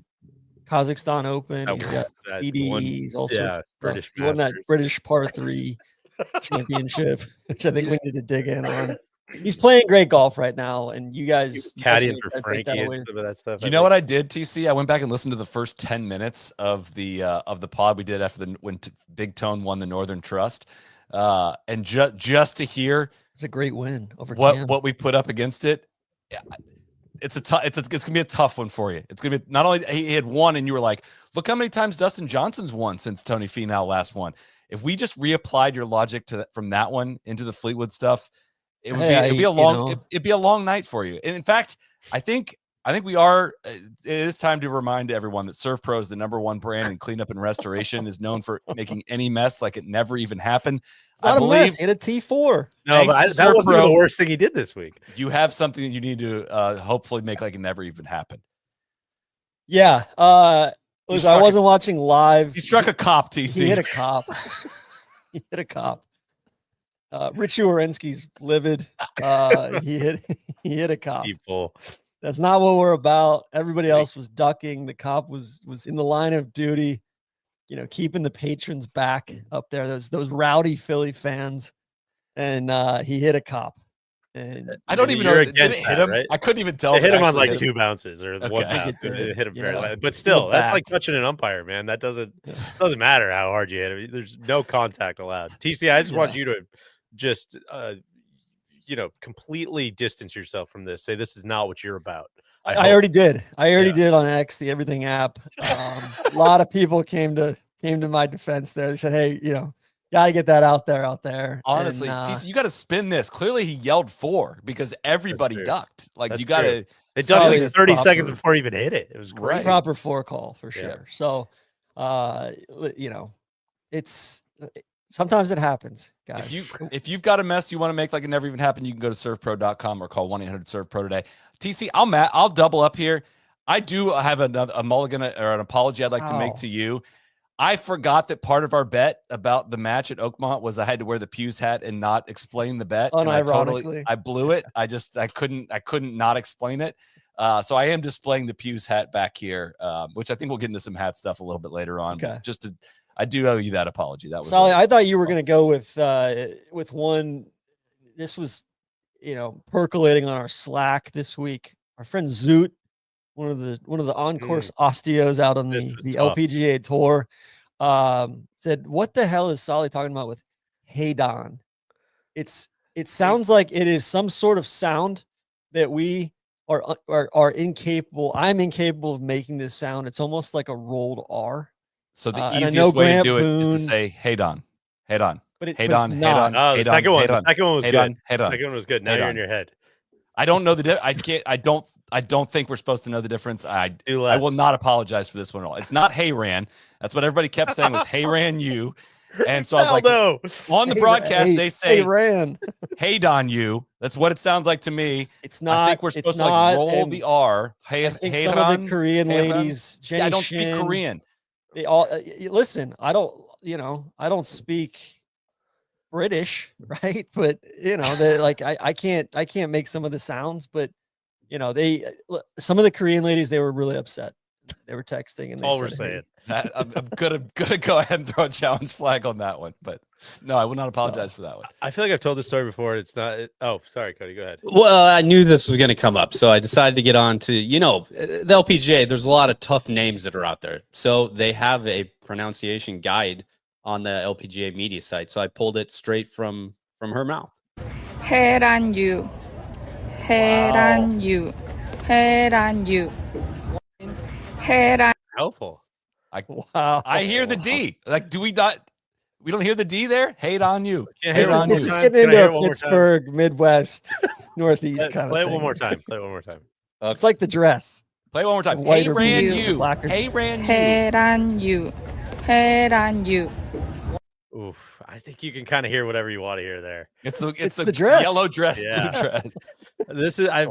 Kazakhstan Open, he's got PDs, all sorts of British stuff. He won that British par 3 championship, which I think we need to dig in on. He's playing great golf right now, and you guys caddying for Frankie and some of that stuff. You know what I did, TC? I went back and listened to the first 10 minutes of the pod we did after when Big Tone won the Northern Trust, and just to hear. It's a great win over what we put up against it. Yeah, it's gonna be a tough one for you. It's gonna be not only he had won, and you were like, look how many times Dustin Johnson's won since Tony Finau last won. If we just reapplied your logic from that one into the Fleetwood stuff, it'd be a long night for you. And in fact, I think we are. It is time to remind everyone that ServPro is the #1 brand in cleanup and restoration. Is known for making any mess like it never even happened. It's not a mess. He had a T4. No, but that wasn't the worst thing he did this week. You have something that you need to hopefully make like it never even happened. Yeah. Listen, I wasn't watching live. He struck a cop, TC. He hit a cop. He hit a cop. Richie Orensky's livid. He hit a cop. People. That's not what we're about. Everybody else was ducking. The cop was in the line of duty, keeping the patrons back up there. Those rowdy Philly fans, and he hit a cop. And I don't even know. Did it hit him? Right? I couldn't even tell. They hit him on like 2 bounces or 1 bounce. It hit him very light. But still, that's like touching an umpire, man. That doesn't matter how hard you hit him. There's no contact allowed. TC, I just want you to just completely distance yourself from this. Say this is not what you're about. I already did. I already did on X, the Everything app. A lot of people came to my defense there. They said, "Hey, got to get that out there." Honestly, TC, you got to spin this. Clearly, he yelled 4 because everybody ducked. Like you got to. It ducked like 30 seconds before he even hit it. It was great. Proper 4 call for sure. So, it's Sometimes it happens, guys. If you've got a mess you want to make like it never even happened, you can go to servpro.com or call 1-800-ServPro today. TC, I'll double up here. I do have a mulligan or an apology I'd like to make to you. I forgot that part of our bet about the match at Oakmont was I had to wear the Pews hat and not explain the bet. Unironically. I blew it. I couldn't not explain it. So I am displaying the Pews hat back here, which I think we'll get into some hat stuff a little bit later on. Okay. I do owe you that apology. That was Solly. I thought you were going to go with one. This was, percolating on our Slack this week. Our friend Zoot, one of the on-course osteos out on the LPGA tour, said, "What the hell is Solly talking about with Hey Don?" It sounds like it is some sort of sound that we are incapable. I'm incapable of making this sound. It's almost like a rolled R. So the easiest way to do it is to say, "Hey Don, hey Don, hey Don, hey Don." Oh, the second one was good. Hey Don, the second one was good. Now you're in your head. I don't know I don't think we're supposed to know the difference. I will not apologize for this one at all. It's not Hey Ran. That's what everybody kept saying was Hey Ran you. And so I was like, no. On the broadcast, they say Hey Ran. Hey Don you. That's what it sounds like to me. It's not. I think we're supposed to like roll the R. Hey, I think hey some Don, of the Korean hey ladies. Jenny I don't Shin, speak Korean. They all listen. I don't speak British, right? But I can't make some of the sounds. But some of the Korean ladies, they were really upset. They were texting, and that's all we're saying. I'm gonna go ahead and throw a challenge flag on that one, but no, I will not apologize for that one. I feel like I've told this story before. It's not. Oh, sorry, Cody. Go ahead. Well, I knew this was going to come up, so I decided to get on to the LPGA. There's a lot of tough names that are out there, so they have a pronunciation guide on the LPGA media site. So I pulled it straight from her mouth. Heran you, Heran you, Heran you, Heran. Helpful. I hear the D. Like, do we not? We don't hear the D there. Hate on you. This is getting into a Pittsburgh, Midwest, Northeast kind of thing. Play it one more time. Play it one more time. It's like the dress. Play it one more time. Hey ran you. Hey ran you. Heran you, Heran you. Oof. I think you can kind of hear whatever you want to hear there. It's the dress. Yellow dress, blue dress. This is I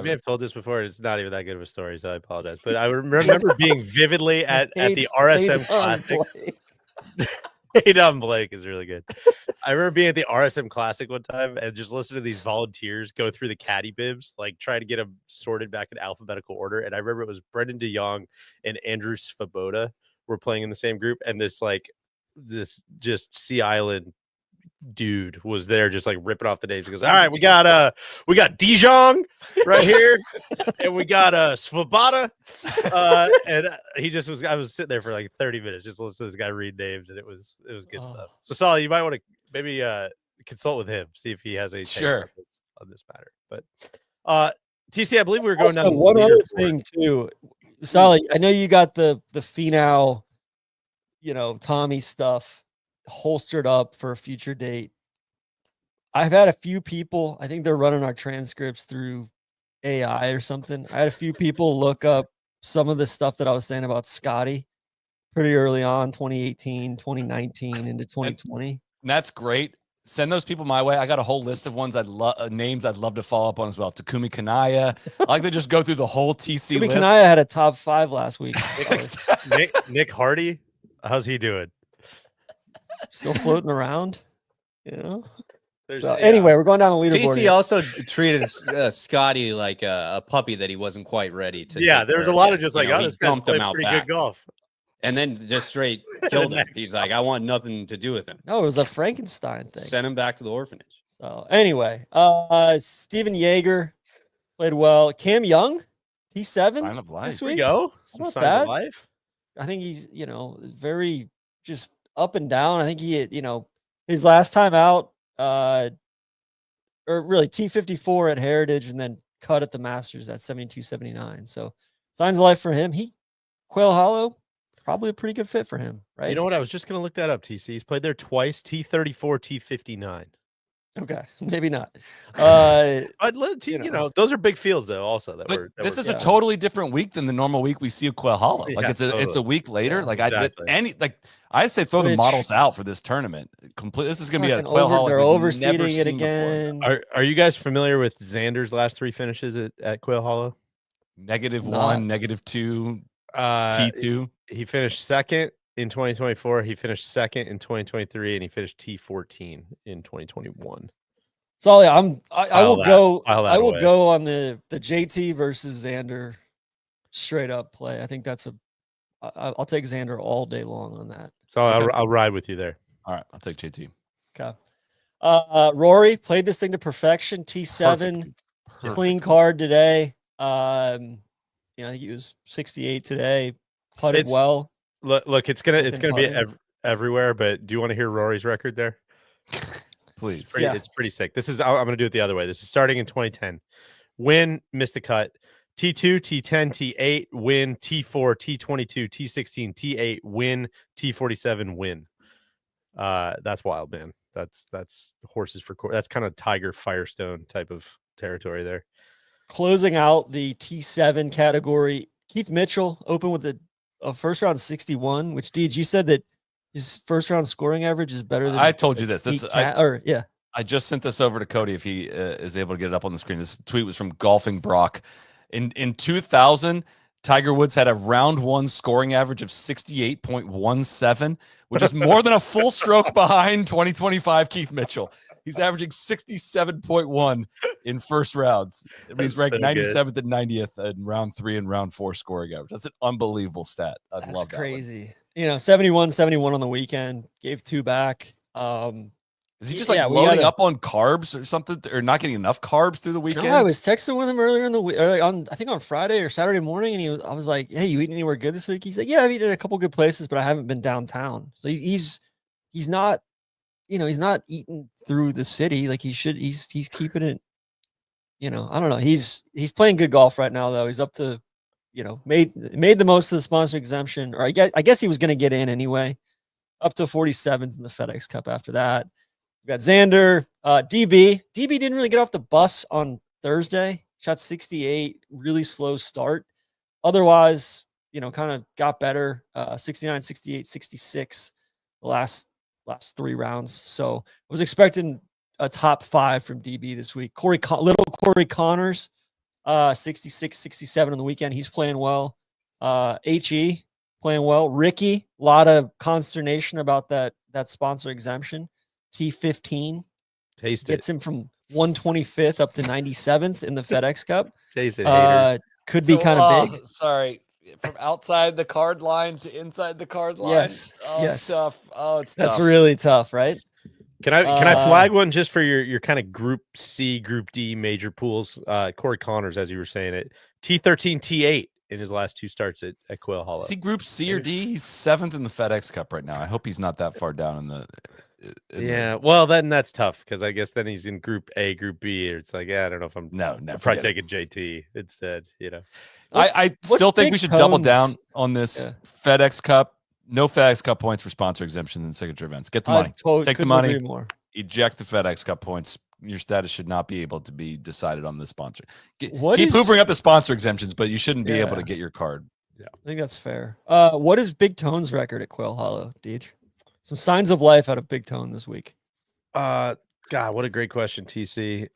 may have told this before. It's not even that good of a story, so I apologize. But I remember being vividly at the RSM Classic. Hey Don Blake is really good. I remember being at the RSM Classic one time and just listening to these volunteers go through the caddy bibs, like trying to get them sorted back in alphabetical order. And I remember it was Brendan DeYoung and Andrew Svoboda were playing in the same group, and this just Sea Island dude was there just like ripping off the names. He goes, "All right, we got Dijong right here, and we got Svoboda." And I was sitting there for like 30 minutes just listening to this guy read names, and it was good stuff. So Solly, you might want to maybe consult with him, see if he has any on this matter. But TC, I believe we were going down one other thing too. Solly, I know you got the Finau, Tommy stuff holstered up for a future date. I've had a few people, I think they're running our transcripts through AI or something. I had a few people look up some of the stuff that I was saying about Scotty pretty early on, 2018, 2019 into 2020. And that's great. Send those people my way. I got a whole list of ones names I'd love to follow up on as well. Takumi Kanaya. I like to just go through the whole TC list. Kanaya had a top 5 last week. Nick Hardy, how's he doing? Still floating around, Anyway, we're going down the leaderboard. TC also treated Scotty like a puppy that he wasn't quite ready to. Yeah, there was a lot of just like, this guy's playing pretty good golf, and then just straight killed him. He's like, I want nothing to do with him. No, it was a Frankenstein thing. Sent him back to the orphanage. So anyway, Steven Yeager played well. Cam Young, T7 sign of life. this week. Go. Some signs of life. I think he's very just up and down. I think he had, his last time out, or really T54 at Heritage, and then cut at the Masters at 72-79. So signs of life for him. Quail Hollow, probably a pretty good fit for him, right? You know what? I was just going to look that up, TC. He's played there twice, T34, T59. Okay, maybe not. I'd let you you know. know, those are big fields though. Also, that But were this is yeah. a totally different week than the normal week we see at Quail Hollow. Like Yeah, it's a totally. week later. Yeah, like exactly. I say throw the Which- models out for this tournament. This is going to be a Fucking Quail Hollow. they're like we've never overseeding it seen before. again. Are you guys familiar with Xander's last 3 finishes at Quail Hollow? -1, Not. -2, Uh, T2. he finished second in 2024. He finished second in 2023, and he finished T14 in 2021. So yeah, I File will that- go. file that I will away. go on the JT versus Xander straight up play. I think that's I'll take Xander all day long on that. So Okay. I'll ride with you there. All right, I'll take JT. Okay. Rory played this thing to perfection. T7 Perfect. clean card today. I think he was 68 today. Putted It's- well. Look, it's gonna Within be putting. everywhere. But do you want to hear Rory's record there? Please. It's pretty, Yeah. it's pretty sick. I'm going to do it the other way. This is starting in 2010. Win, missed the cut. T2, T10, T8, win. T4, T22, T16, T8, win. T47, win. That's wild, man. That's horses for course. That's kind of Tiger Firestone type of territory there. Closing out the T7 category, Keith Mitchell opened with a first round 61, which Deej, you said that his first round scoring average is better than I told you this. yeah. I just sent this over to Cody if he is able to get it up on the screen. This tweet was from Golfing Brock. In 2000, Tiger Woods had a round 1 scoring average of 68.17, which is more than a full stroke behind 2025 Keith Mitchell. He's averaging 67.1 in first rounds. He's ranked so good. 97th and 90th in round 3 and round 4 scoring average. That's an unbelievable stat. I That's love that one. crazy. 71 on the weekend, gave 2 back. Is he just Yeah, like we loading gotta- up on carbs or something, or not getting enough carbs through the weekend? No, I was texting with him earlier in the week, I think on Friday or Saturday morning, and I was like, "Hey, you eating anywhere good this week?" He's like, "Yeah, I've eaten at a couple good places, but I haven't been downtown." So he's not, he's not eating through the city like he should. He's keeping it. I don't know. He's playing good golf right now though. He's up to, made the most of the sponsor exemption, or I guess he was going to get in anyway. Up to 47th in the FedEx Cup after that. We got Xander, DB. DB didn't really get off the bus on Thursday. Shot 68, really slow start. Otherwise, kind of got better. 69, 68, 66 the last 3 rounds. So I was expecting a top 5 from DB this week. Corey Connors, 66, 67 on the weekend. He's playing well. HE playing well. Ricky, a lot of consternation about that sponsor exemption. T15 Taste gets him from 125th up to 97th in the FedEx Cup. Taste it, hater. Could be kind of big. Sorry, from outside the card line to inside the card line. Yes, yes. It's tough. Oh, it's That's tough. really tough, right? Can I flag one just for your kind of Group C, Group D major pools? Corey Connors, as you were saying it, T13, T8 in his last 2 starts at Quail Hollow. Is he Group C or D? He's 7th in the FedEx Cup right now. I hope he's not that far down in the. Well, then that's tough because I guess then he's in Group A, Group B. Or it's like, I don't know if I'm. No, I'd probably take a JT instead. I still think we should double down Tones? on this Yeah. FedEx Cup. No FedEx Cup points for sponsor exemptions and signature events. Get the money. Take the couldn't money. agree more. Eject the FedEx Cup points. Your status should not be able to be decided on the sponsor. What Keep is- hoovering up the sponsor exemptions, but you shouldn't be able Yeah. to get your card. I think that's fair. What is Big Tone's record at Quail Hollow, Deej? Some signs of life out of Big Tone this week. God, what a great question, TC.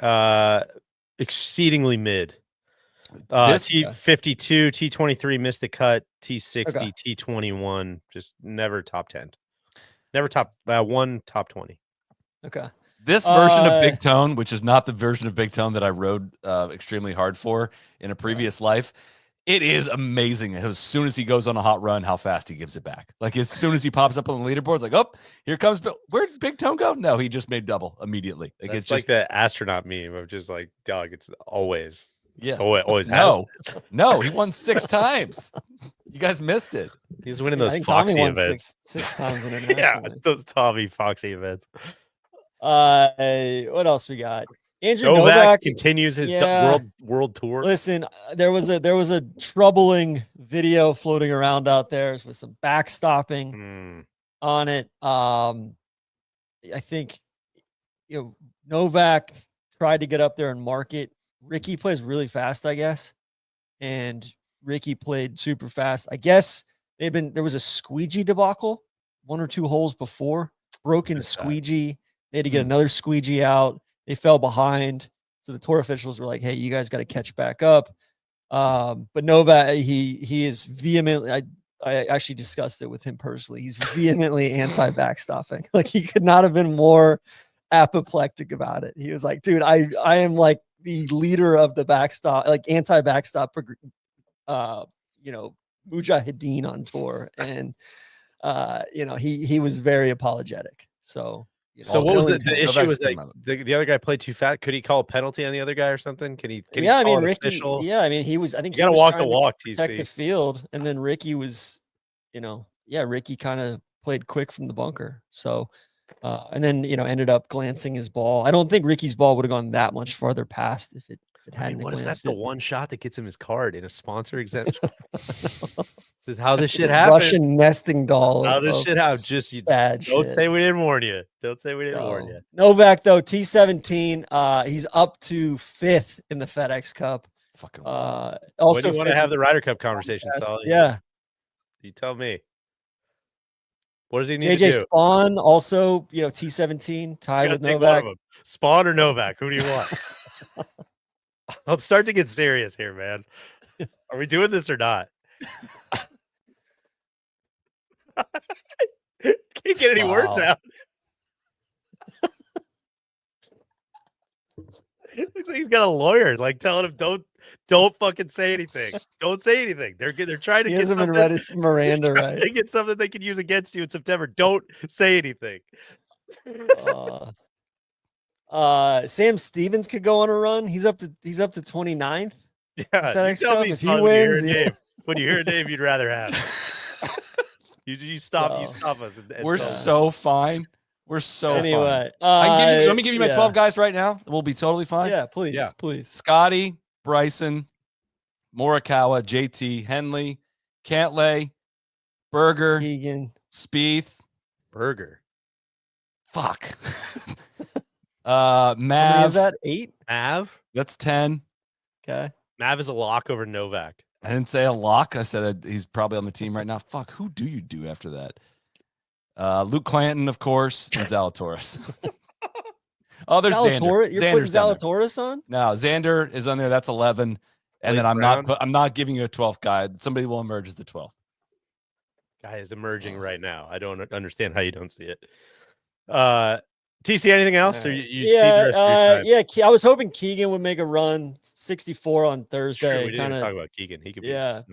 Exceedingly mid. This- T52, T23 missed the cut. T60, Okay. T21, just never top 10. Never top 20. Okay. This version of Big Tone, which is not the version of Big Tone that I rode extremely hard for in a previous life, it is amazing. As soon as he goes on a hot run, how fast he gives it back. Like as soon as he pops up on the leaderboard, it's like, oh, here comes Bill. Where'd Big Tone go? No, he just made double immediately. Like It's it's like just the astronaut meme of just like, dog, it's always, yeah. it's always has. No, no, he won 6 times. You guys missed it. He was winning I those think Tommy Foxy won events. six times in Yeah, those Tommy Foxy events. What else we got? Andrew Novak Novak continues his yeah. world tour. Listen, there was a troubling video floating around out there with some backstopping Mm. on it. I think Novak tried to get up there and mark it. Ricky plays really fast, I guess. And Ricky played super fast. I guess there was a squeegee debacle 1 or 2 holes before. Broken squeegee. They had to get another squeegee out. They fell behind. So the tour officials were like, hey, you guys got to catch back up. But Novak, he is vehemently, I actually discussed it with him personally. He's vehemently anti-backstopping. Like, he could not have been more apoplectic about it. He was like, dude, I am like the leader of the backstop, like anti-backstop, mujahideen on tour. And, he was very apologetic. So, so what was the issue? Was like the other guy played too fast? Could he call a penalty on the other guy or something? Can he Ricky, official? yeah, I mean, he was, I think you got to walk the walk, to protect the field. And then Ricky was, Ricky kind of played quick from the bunker. So, and then, ended up glancing his ball. I don't think Ricky's ball would have gone that much farther past if it hadn't. What if that's the one shot that gets him his card in a sponsor exemption? This is how this shit happens. Russian nesting doll. How this shit happens. Don't say we didn't warn you. Don't say we didn't warn you. Novak, though, T17, he's up to 5th in the FedEx Cup. Fucking also, when do you want to have the Ryder Cup conversation, Solly? Yeah. You tell me. What does he need to do? Spawn, also, T17, tied with Novak. Spawn or Novak? Who do you want? Let's start to get serious here, man. Are we doing this or not? Can't get any words out. Looks like he's got a lawyer, like telling him, don't fucking say anything. Don't say anything. They're trying to get something. Miranda, right? They get something they can use against you in September. Don't say anything. Sam Stevens could go on a run. He's up to 29th. Yeah, you tell me if he wins. When you hear a name you'd rather have. You stop us. We're so fine. We're so anyway, fine. Let me give you my 12 guys right now. We'll be totally fine. Yeah, please. Yeah, please. Scotty, Bryson, Morikawa, JT, Henley, Cantlay, Berger, Keegan, Spieth, Berger. Fuck. Mav. Is that 8? Mav? That's 10. Okay. Mav is a lock over Novak. I didn't say a lock. I said he's probably on the team right now. Fuck, who do you do after that? Luke Clanton, of course, and Zalatoris. Oh, there's Xander. You're putting Zalatoris on? No, Xander is on there. That's 11. And then I'm not giving you a 12th guy. Somebody will emerge as the 12th. Guy is emerging right now. I don't understand how you don't see it. TC, anything else? Or you see the rest of your time? I was hoping Keegan would make a run. 64 on Thursday. Sure, we didn't even talk about Keegan. He could be 12.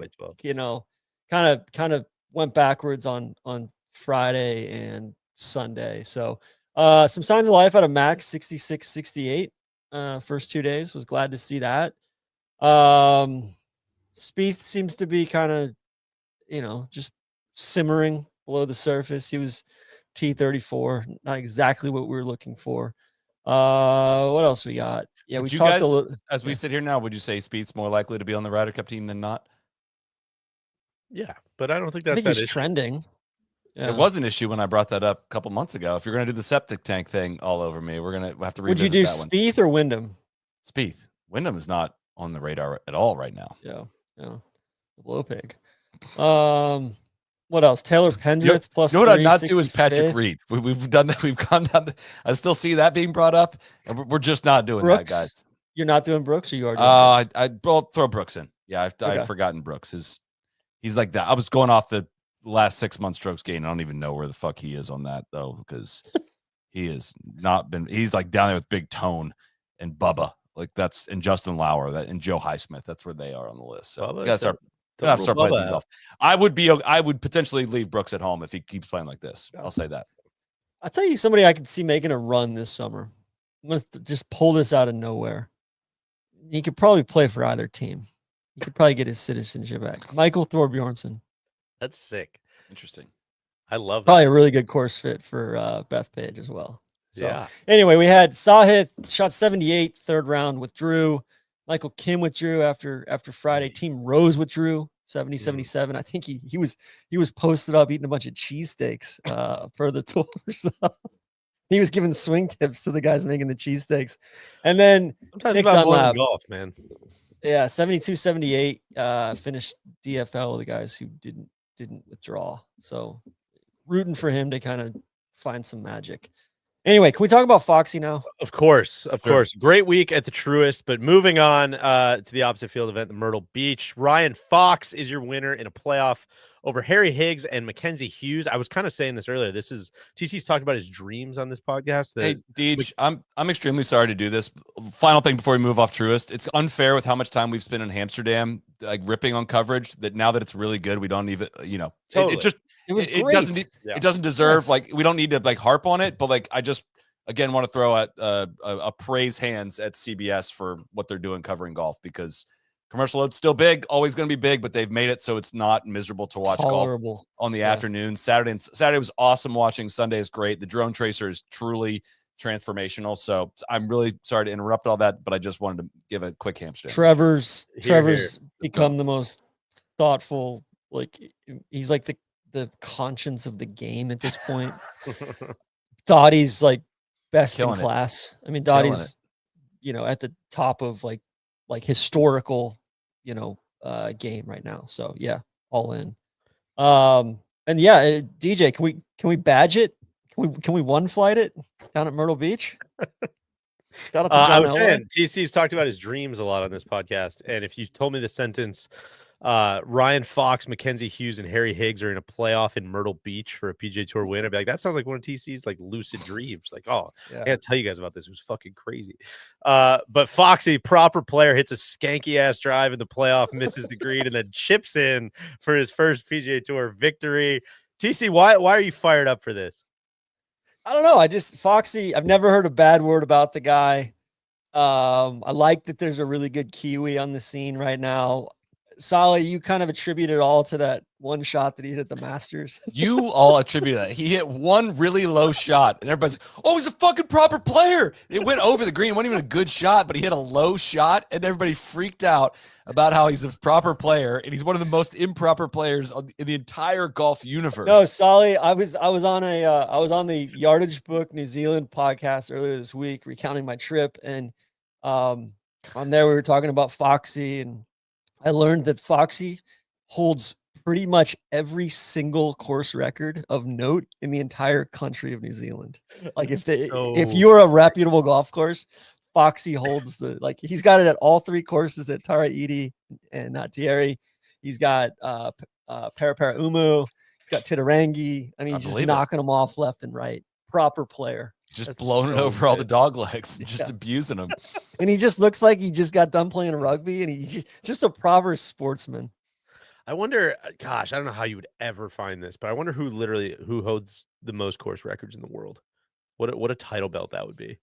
Kind of went backwards on Friday and Sunday. So some signs of life out of Max, 66, 68 first 2 days. Was glad to see that. Spieth seems to be kind of, just simmering below the surface. He was T34, not exactly what we were looking for. What else we got? Yeah, we talked a little. As we sit here now, would you say Spieth's more likely to be on the Ryder Cup team than not? Yeah, but I don't think that's he's trending. Yeah. It was an issue when I brought that up a couple months ago. If you're going to do the septic tank thing all over me, we're going to have to revisit Would you do that one. Spieth or Wyndham? Spieth. Wyndham is not on the radar at all right now. Yeah. The blow pig. What else? Taylor Pendrith plus. You know what I'd not do is Patrick Reed. We've done that. We've gone down. I still see that being brought up, and we're just not doing Brooks? that, guys. You're not doing Brooks, or you are doing I'd throw Brooks in. Yeah, I've forgotten Brooks. He's like that. I was going off the last 6 months strokes gain. I don't even know where the fuck he is on that though, because he has not been. He's like down there with Big Tone and Bubba, and Justin Lauer, and Joe Highsmith. That's where they are on the list. So you gotta start playing some golf. I would potentially leave Brooks at home if he keeps playing like this. I'll say that. I'll tell you somebody I could see making a run this summer. I'm gonna just pull this out of nowhere. He could probably play for either team. He could probably get his citizenship back. Michael Thorbjornsen. That's sick. Interesting. I love that. Probably a really good course fit for Beth Page as well. So, yeah. Anyway, we had Sahith shot 78, third round, withdrew. Michael Kim withdrew after Friday. Team Rose withdrew 70-77. I think he was posted up eating a bunch of cheesesteaks for the tour. So He was giving swing tips to the guys making the cheesesteaks. And then Sometimes Nick about more than Dunlap. golf, man. Yeah, 72-78 finished DFL, the guys who didn't withdraw. So rooting for him to kind of find some magic. Anyway, can we talk about Foxy now? Of course, of course. Great week at the Truist, but moving on to the opposite field event, the Myrtle Beach. Ryan Fox is your winner in a playoff over Harry Higgs and Mackenzie Hughes. I was kind of saying this earlier. This is TC's talked about his dreams on this podcast. Hey, Deej, I'm extremely sorry to do this. Final thing before we move off Truist. It's unfair with how much time we've spent in Amsterdam, like ripping on coverage, that now that it's really good, we don't even, Totally. it doesn't deserve, like, we don't need to like harp on it, but like, I just, again, want to throw out a praise hands at CBS for what they're doing covering golf, because commercial load's still big, always going to be big, but they've made it so it's not miserable to watch golf on the afternoon. Saturday was awesome watching. Sunday is great. The drone tracer is truly transformational. So I'm really sorry to interrupt all that, but I just wanted to give a quick hamstring. Trevor's become the most thoughtful. Like, he's like the conscience of the game at this point. Dottie's like best in class. I mean, Dottie's at the top of like historical game right now. So yeah, all in. And yeah, DJ, can we badge it? Can we one flight it down at Myrtle Beach? I was saying TC's talked about his dreams a lot on this podcast, and if you told me the sentence Ryan Fox, Mackenzie Hughes, and Harry Higgs are in a playoff in Myrtle Beach for a PGA Tour win, I'd be like, that sounds like one of TC's like lucid dreams. Like, I gotta tell you guys about this. It was fucking crazy. But Foxy, proper player, hits a skanky ass drive in the playoff, misses the green, and then chips in for his first PGA Tour victory. TC, why are you fired up for this? I don't know. Foxy, I've never heard a bad word about the guy. I like that there's a really good Kiwi on the scene right now. Solly, you kind of attribute it all to that one shot that he hit at the Masters. You all attribute that. He hit one really low shot, and everybody's like, oh, he's a fucking proper player. It went over the green. It wasn't even a good shot, but he hit a low shot, and everybody freaked out about how he's a proper player, and he's one of the most improper players in the entire golf universe. No, Solly, I was on the Yardage Book New Zealand podcast earlier this week, recounting my trip, and on there we were talking about Foxy, and I learned that Foxy holds pretty much every single course record of note in the entire country of New Zealand. Like if you're a reputable golf course, Foxy holds he's got it at all three courses at Tara Iti and Thierry. He's got Parapara Umu. He's got Titirangi. I mean, he's just knocking them off left and right. Proper player. Just blowing it over all the dog legs, just abusing them. And he just looks like he just got done playing rugby, and he's just a proper sportsman. I wonder, gosh, I don't know how you would ever find this, but I wonder who holds the most course records in the world. What a title belt that would be.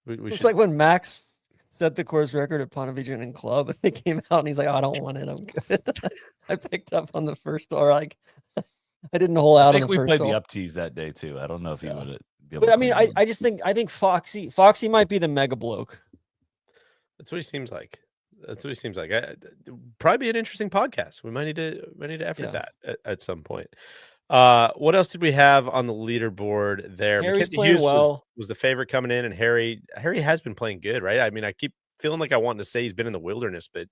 It's like when Max set the course record at Ponte Vedra and Club, and they came out, and he's like, oh, I don't want it. I'm good. I picked up on the first, or like, I didn't hole out. I think we played the up tees that day too. I don't know if he would. But I mean, I think Foxy might be the mega bloke. That's what he seems like. Probably be an interesting podcast. We might need to effort that at some point. What else did we have on the leaderboard there? Harry's Mackenzie playing Hughes well. Was the favorite coming in, and Harry has been playing good, right? I mean, I keep feeling like I want to say he's been in the wilderness, but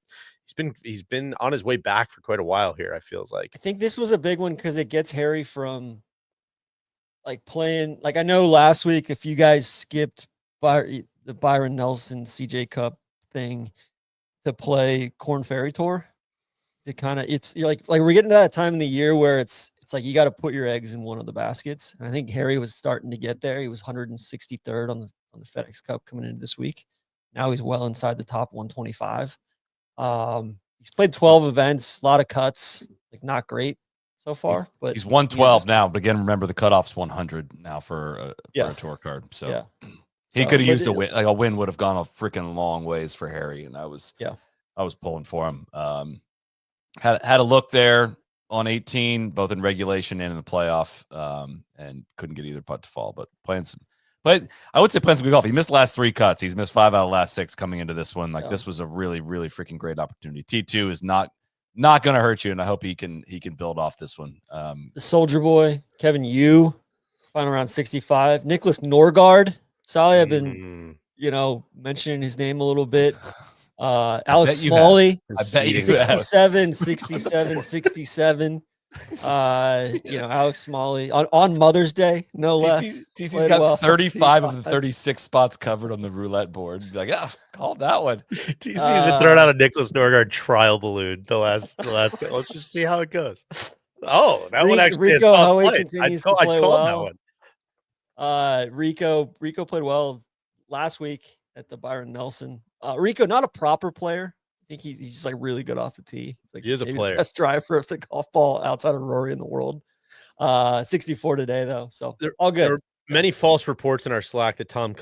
he's been on his way back for quite a while here. I feels like. I think this was a big one because it gets Harry from like playing. Like I know last week, if you guys skipped the Byron Nelson CJ Cup thing to play Corn Ferry Tour, you're like we're getting to that time in the year where it's like you got to put your eggs in one of the baskets. And I think Harry was starting to get there. He was 163rd on the FedEx Cup coming into this week. Now he's well inside the top 125. He's played 12 events, a lot of cuts, like not great so far. But he's 112 now. But again, remember the cutoff's 100 now for a tour card. So he could have used a win. Like a win would have gone a freaking long ways for Harry, and I was pulling for him. Had a look there on 18, both in regulation and in the playoff, and couldn't get either putt to fall. But I would say playing some good golf. He missed the last 3 cuts. He's missed 5 out of the last 6 coming into this one. This was a really, really freaking great opportunity. T2 is not going to hurt you, and I hope he can build off this one. The Soldier Boy, Kevin Yu, final round 65. Nicholas Norgard. Solly, I've been, mentioning his name a little bit. Alex bet you Smalley, I bet you 67, 67, 67. Alex Smalley on Mother's Day, no less. TC's Played got well. 35 of the 36 spots covered on the roulette board. Be like, called that one. TC's been throwing out a Nicholas Norgard trial balloon the last let's just see how it goes. Oh, that one actually is Rico Hoey played. continues I to play called well. that one. Rico played well last week at the Byron Nelson. Rico, not a proper player. I think he's just like really good off the tee. It's like He is a maybe player. the best driver of the golf ball outside of Rory in the world. 64 today though, so all good. There were many false reports in our Slack that Tom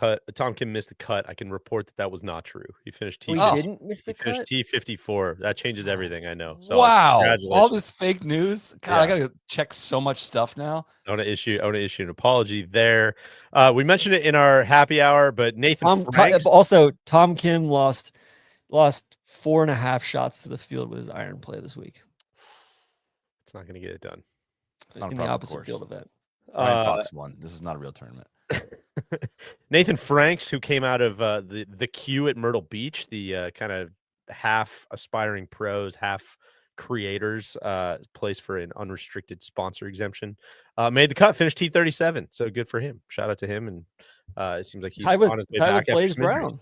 Kim missed the cut. I can report that was not true. He finished T. He didn't miss the cut. Finished T54. That changes everything. I know. So Wow! congratulations. All this fake news. God, I Yeah. gotta check so much stuff now. I want to issue an apology there. We mentioned it in our happy hour, but Nathan Franks. Also, Tom Kim lost 4.5 shots to the field with his iron play this week. It's not going to get it done. It's not in a the proper opposite course. field event. Ryan Fox won. This is not a real tournament. Nathan Franks, who came out of the queue at Myrtle Beach, the kind of half aspiring pros, half creators, place for an unrestricted sponsor exemption, made the cut, finished T37. So good for him. Shout out to him. And it seems like he's tied with back Blades Brown.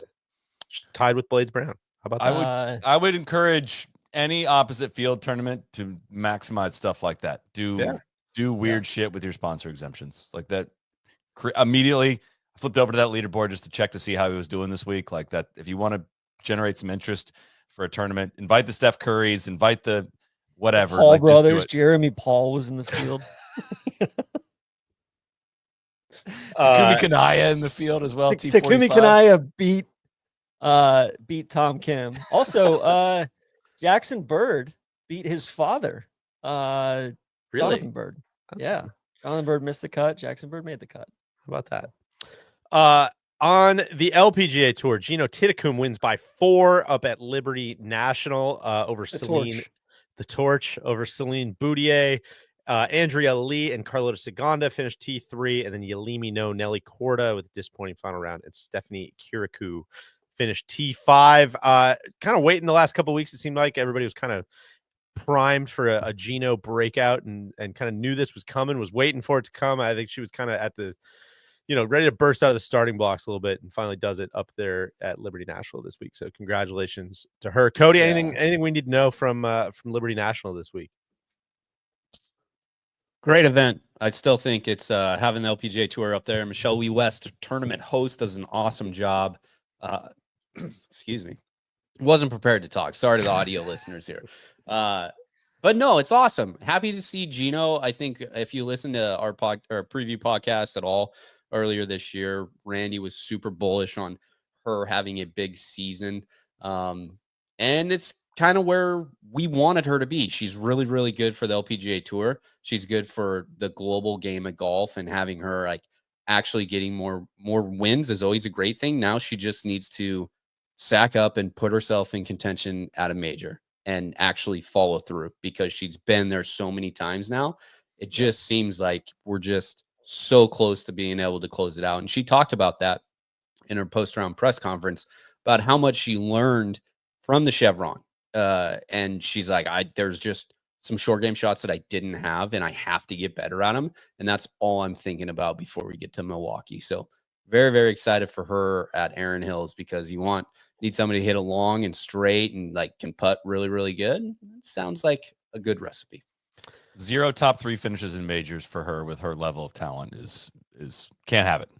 Tied with Blades Brown. How about that? I would encourage any opposite field tournament to maximize stuff like that. Do weird shit with your sponsor exemptions like that. Immediately I flipped over to that leaderboard just to check to see how he was doing this week. Like that, if you want to generate some interest for a tournament, invite the Steph Currys, invite the whatever. Paul like, brothers, Jeremy Paul was in the field. Takumi Kanaya in the field as well. Takumi Kanaya beat Tom Kim. Also, Jackson Bird beat his father. Really? Jonathan Bird. Jonathan Bird missed the cut. Jackson Bird made the cut. How about that? On the LPGA Tour, Gino Titakum wins by 4 up at Liberty National over Celine. The torch over Celine Boudier. Andrea Lee and Carlota Segunda finished T3, and then Yalimi No, Nelly Corda with a disappointing final round, and Stephanie Kirikou finished T5. Kind of waiting the last couple of weeks. It seemed like everybody was kind of primed for a Gino breakout and kind of knew this was coming, was waiting for it to come. I think she was kind of at the, ready to burst out of the starting blocks a little bit, and finally does it up there at Liberty National this week. So congratulations to her. Cody, anything we need to know from Liberty National this week? Great event. I still think it's having the LPGA Tour up there. Michelle Wee West, tournament host, does an awesome job. Excuse me. Wasn't prepared to talk. Sorry to the audio listeners here. But no, it's awesome. Happy to see Gino. I think if you listen to our preview podcast at all earlier this year, Randy was super bullish on her having a big season. And it's kind of where we wanted her to be. She's really, really good for the LPGA Tour. She's good for the global game of golf, and having her like actually getting more wins is always a great thing. Now she just needs to sack up and put herself in contention at a major and actually follow through, because she's been there so many times now. It just seems like we're just so close to being able to close it out. And she talked about that in her post-round press conference about how much she learned from the Chevron. And she's like, there's just some short game shots that I didn't have, and I have to get better at them. And that's all I'm thinking about before we get to Milwaukee. So very, very excited for her at Erin Hills, because need somebody to hit it long and straight and like can putt really, really good. It sounds like a good recipe. 0 top 3 finishes in majors for her with her level of talent is can't have it.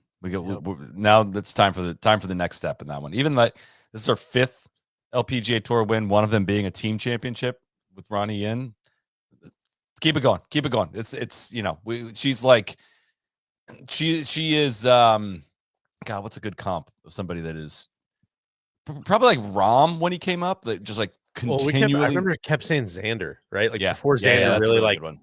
Now it's time for the next step in that one. Even like this is her 5th LPGA Tour win, one of them being a team championship with Ronnie Yin. Keep it going. Keep it going. She's like, she is, God, what's a good comp of somebody that is probably like Rahm when he came up, like just like continually. I remember it kept saying Xander, right? Like before Xander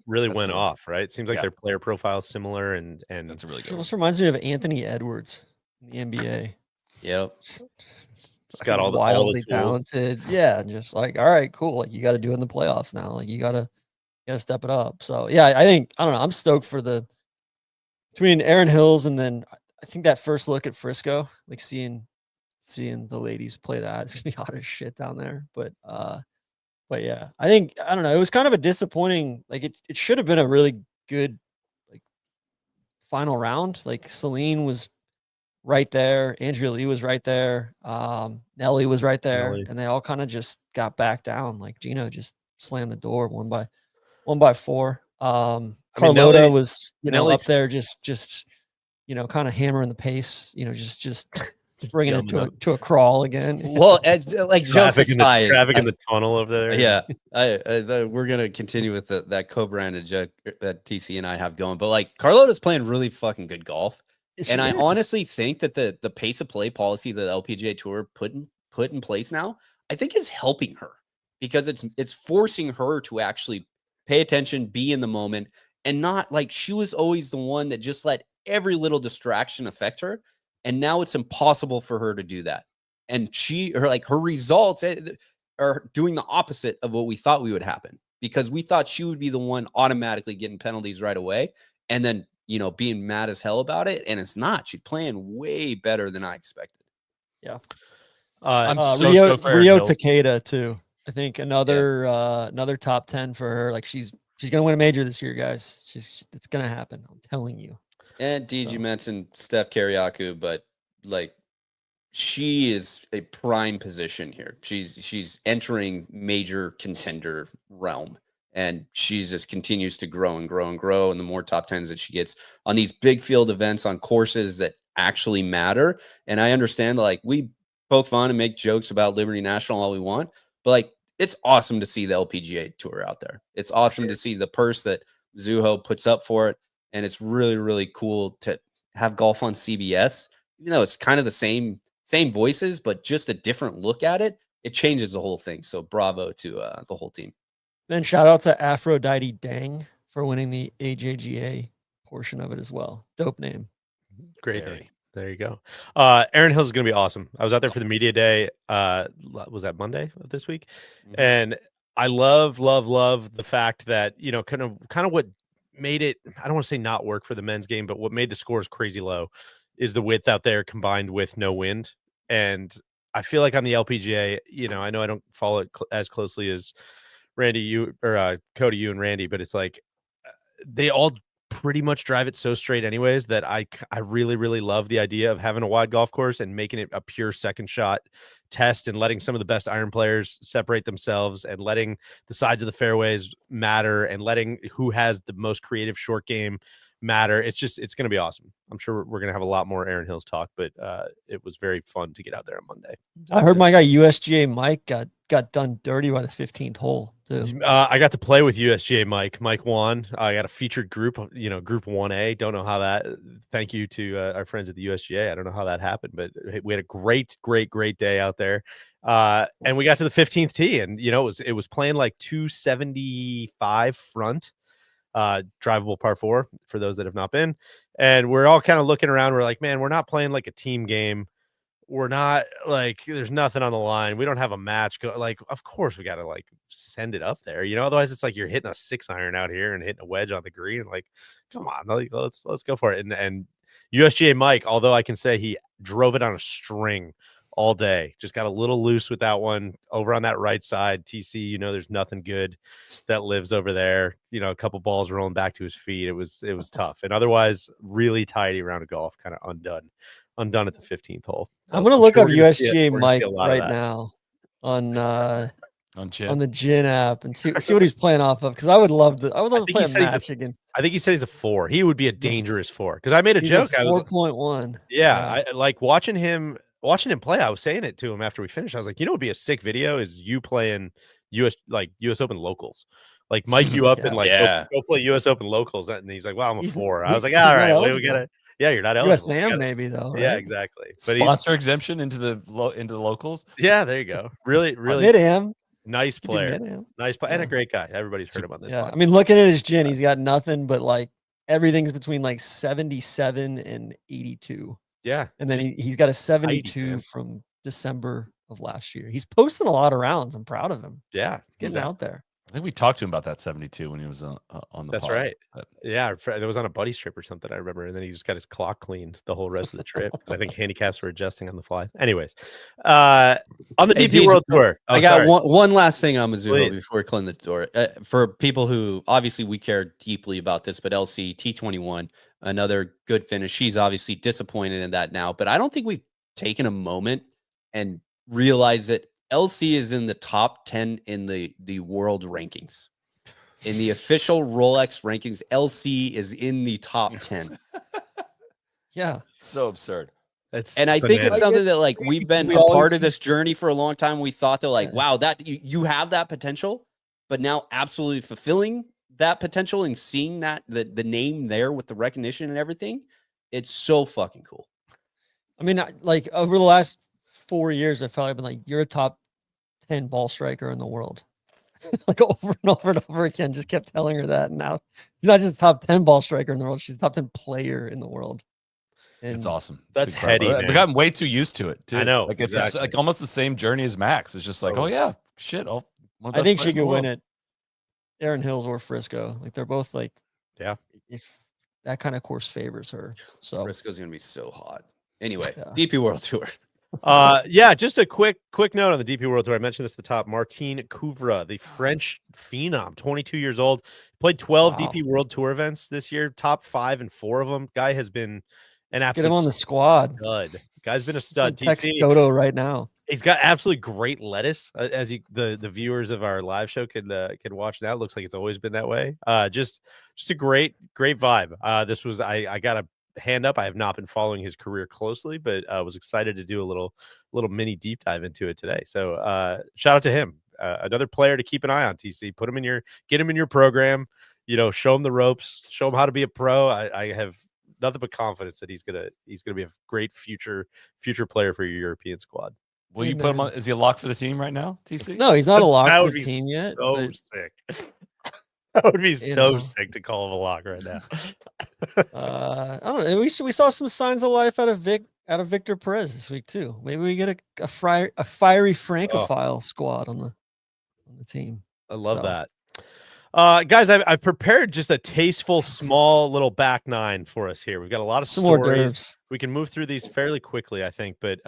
really went off, right? It seems like their player profile is similar, and that's a really good It one. almost reminds me of Anthony Edwards in the NBA. Yep. It's got all the wildly tools. talented. Yeah. And just like, all right, cool. Like you got to do it in the playoffs now. Like you got to step it up. So yeah, I don't know. I'm stoked for the between Aaron Hills and then I think that first look at Frisco, like seeing the ladies play that, it's gonna be hot as shit down there. But yeah, I don't know. It was kind of a disappointing. Like it should have been a really good like final round. Like Celine was right there, Andrea Lee was right there, Nelly was right there, Nelly. and they all kind of just got back down. Like Gino just slammed the door one by four. Carlota Nelly- was up Nelly's- there just kind of hammering the pace, just bringing it gumming up. to a crawl again. Well, it's, like jokes aside, traffic in the tunnel over there. yeah, we're gonna continue with that co-branded joke that TC and I have going, but like Carlota's playing really fucking good golf, and I honestly think that the pace of play policy that the LPGA Tour put in place now, I think is helping her because it's forcing her to actually pay attention, be in the moment, and not like she was always the one that just let every little distraction affect her. And now it's impossible for her to do that. And her results are doing the opposite of what we thought would happen, because we thought she would be the one automatically getting penalties right away and then, being mad as hell about it. And it's not. She's playing way better than I expected. Yeah. I'm so Rio stoked for Aaron Hills. Takeda too. I think another top 10 for her. Like she's gonna win a major this year, guys. It's gonna happen. I'm telling you. And DG mentioned Steph Kariakou, but like she is a prime position here. She's entering major contender realm, and she just continues to grow and grow and grow. And the more top tens that she gets on these big field events on courses that actually matter. And I understand, like, we poke fun and make jokes about Liberty National all we want, but like it's awesome to see the LPGA Tour out there. It's awesome to see the purse that Mizuho puts up for it. And it's really, really cool to have golf on CBS. Even though it's kind of the same voices, but just a different look at it, it changes the whole thing. So bravo to the whole team. Then shout out to Aphrodite Dang for winning the AJGA portion of it as well. Dope name. Great name. There you go. Aaron Hills is going to be awesome. I was out there for the media day. Was that Monday of this week? Mm-hmm. And I love the fact that, kind of what made it, I don't want to say not work for the men's game, but what made the scores crazy low is the width out there combined with no wind. And I feel like on the LPGA, I know I don't follow it as closely as Randy, you or Cody, you and Randy, but it's like they all pretty much drive it so straight anyways that I really, really love the idea of having a wide golf course and making it a pure second shot test and letting some of the best iron players separate themselves and letting the sides of the fairways matter and letting who has the most creative short game matter. It's going to be awesome. I'm sure we're going to have a lot more Aaron Hills talk, but it was very fun to get out there on Monday. I heard my guy USGA Mike got done dirty by the 15th hole too. I got to play with USGA Mike won. I got a featured group, group 1A. Don't know how that, thank you to our friends at the USGA. I don't know how that happened, but we had a great day out there. And we got to the 15th tee, and it was playing like 275 front, drivable par 4 for those that have not been. And we're all kind of looking around. We're like, man, we're not playing like a team game. We're not like, there's nothing on the line. We don't have a match. Like, of course we got to like send it up there, otherwise it's like you're hitting a 6-iron out here and hitting a wedge on the green. Like, come on, like, let's go for it. And USGA Mike, although I can say he drove it on a string all day, just got a little loose with that one over on that right side. TC, there's nothing good that lives over there. A couple balls rolling back to his feet. It was tough. And otherwise really tidy round of golf, kind of undone at the 15th hole. So I'm gonna look up USGA Mike right now on the Gin app and see what he's playing off of, because I would love to play a match against. I think he said he's a 4. He would be a dangerous 4, because I made a joke. 4.1. I like watching him play. I was saying it to him after we finished. I was like, it'd be a sick video is you playing US Open locals. Like mic you up and like go play US Open locals. And he's like, well, I'm a 4. I was like, all right, we gotta. Yeah, you're not eligible. USAM maybe though. Right? Yeah, exactly. But sponsor exemption into the locals. Yeah, there you go. Really Mid-am. Nice player. Nice player and a great guy. Everybody's heard him on this. Yeah, I mean, looking at his gin, he's got nothing but like everything's between like 77 and 82. Yeah, and then he's got a 72 from December of last year. He's posting a lot of rounds. I'm proud of him. Yeah, he's getting out there. I think we talked to him about that 72 when he was on the That's pod. right. But Yeah, it was on a buddy's trip or something, I remember, and then he just got his clock cleaned the whole rest of the trip. 'Cause I think handicaps were adjusting on the fly. Anyways, on the Hey, DP World Tour. I got one last thing on Mizuho Please. before we close the door. For people who obviously we care deeply about this, but LC T21, another good finish. She's obviously disappointed in that now, but I don't think we've taken a moment and realized that LC is in the top 10 in the world rankings. In the official Rolex rankings, LC is in the top 10. Yeah. so absurd. And I think it's something that like we've been we a part always of this journey for a long time. We thought that like, Yeah. wow, that you have that potential, but now absolutely fulfilling that potential and seeing that the name there with the recognition and everything, it's so fucking cool. I mean, like over the last 4 years, I felt like I've been like, you're a top 10 ball striker in the world. Like over and over and over again, just kept telling her that. And now you're not just top 10 ball striker in the world, she's top 10 player in the world. And It's awesome. That's It's incredible. heady, I've man. gotten way too used to it, too. I know, Like, it's exactly. like almost the same journey as Max. It's just like, oh, Totally. yeah, shit. One of the I best think she players in could the win world. it. Aaron Hills or Frisco. Like they're both like, Yeah. if that kind of course favors her. So Frisco's gonna be so hot. Anyway, Yeah. DP World Tour. Yeah, just a quick note on the DP World Tour. I mentioned this at the top. Martin Couvra, the French phenom, 22 years old, played 12 Wow. DP World Tour events this year, top 5 in 4 of them. Guy has been an get absolute him on the squad. stud. Guy's been a stud. Text TC, Dodo right now. he's got absolutely great lettuce, as the viewers of our live show can watch now. It looks like it's always been that way. Just a great vibe. This was I got a hand up. I have not been following his career closely, but I was excited to do a little mini deep dive into it today. So shout out to him. Another player to keep an eye on. TC, get him in your program. Show him the ropes. Show him how to be a pro. I have nothing but confidence that he's gonna be a great future player for your European squad. Will you put him on? Is he a lock for the team right now, TC? No, he's not a lock That for would the be team yet. So but, sick. That would be so know. sick to call him a lock right now. I don't know. We saw some signs of life out of Victor Perez this week too. Maybe we get a fiery Francophile squad on the team. I love So. that. Guys, I've prepared just a tasteful, small little back nine for us here. We've got a lot of Some more stories. dervs. We can move through these fairly quickly, I think. But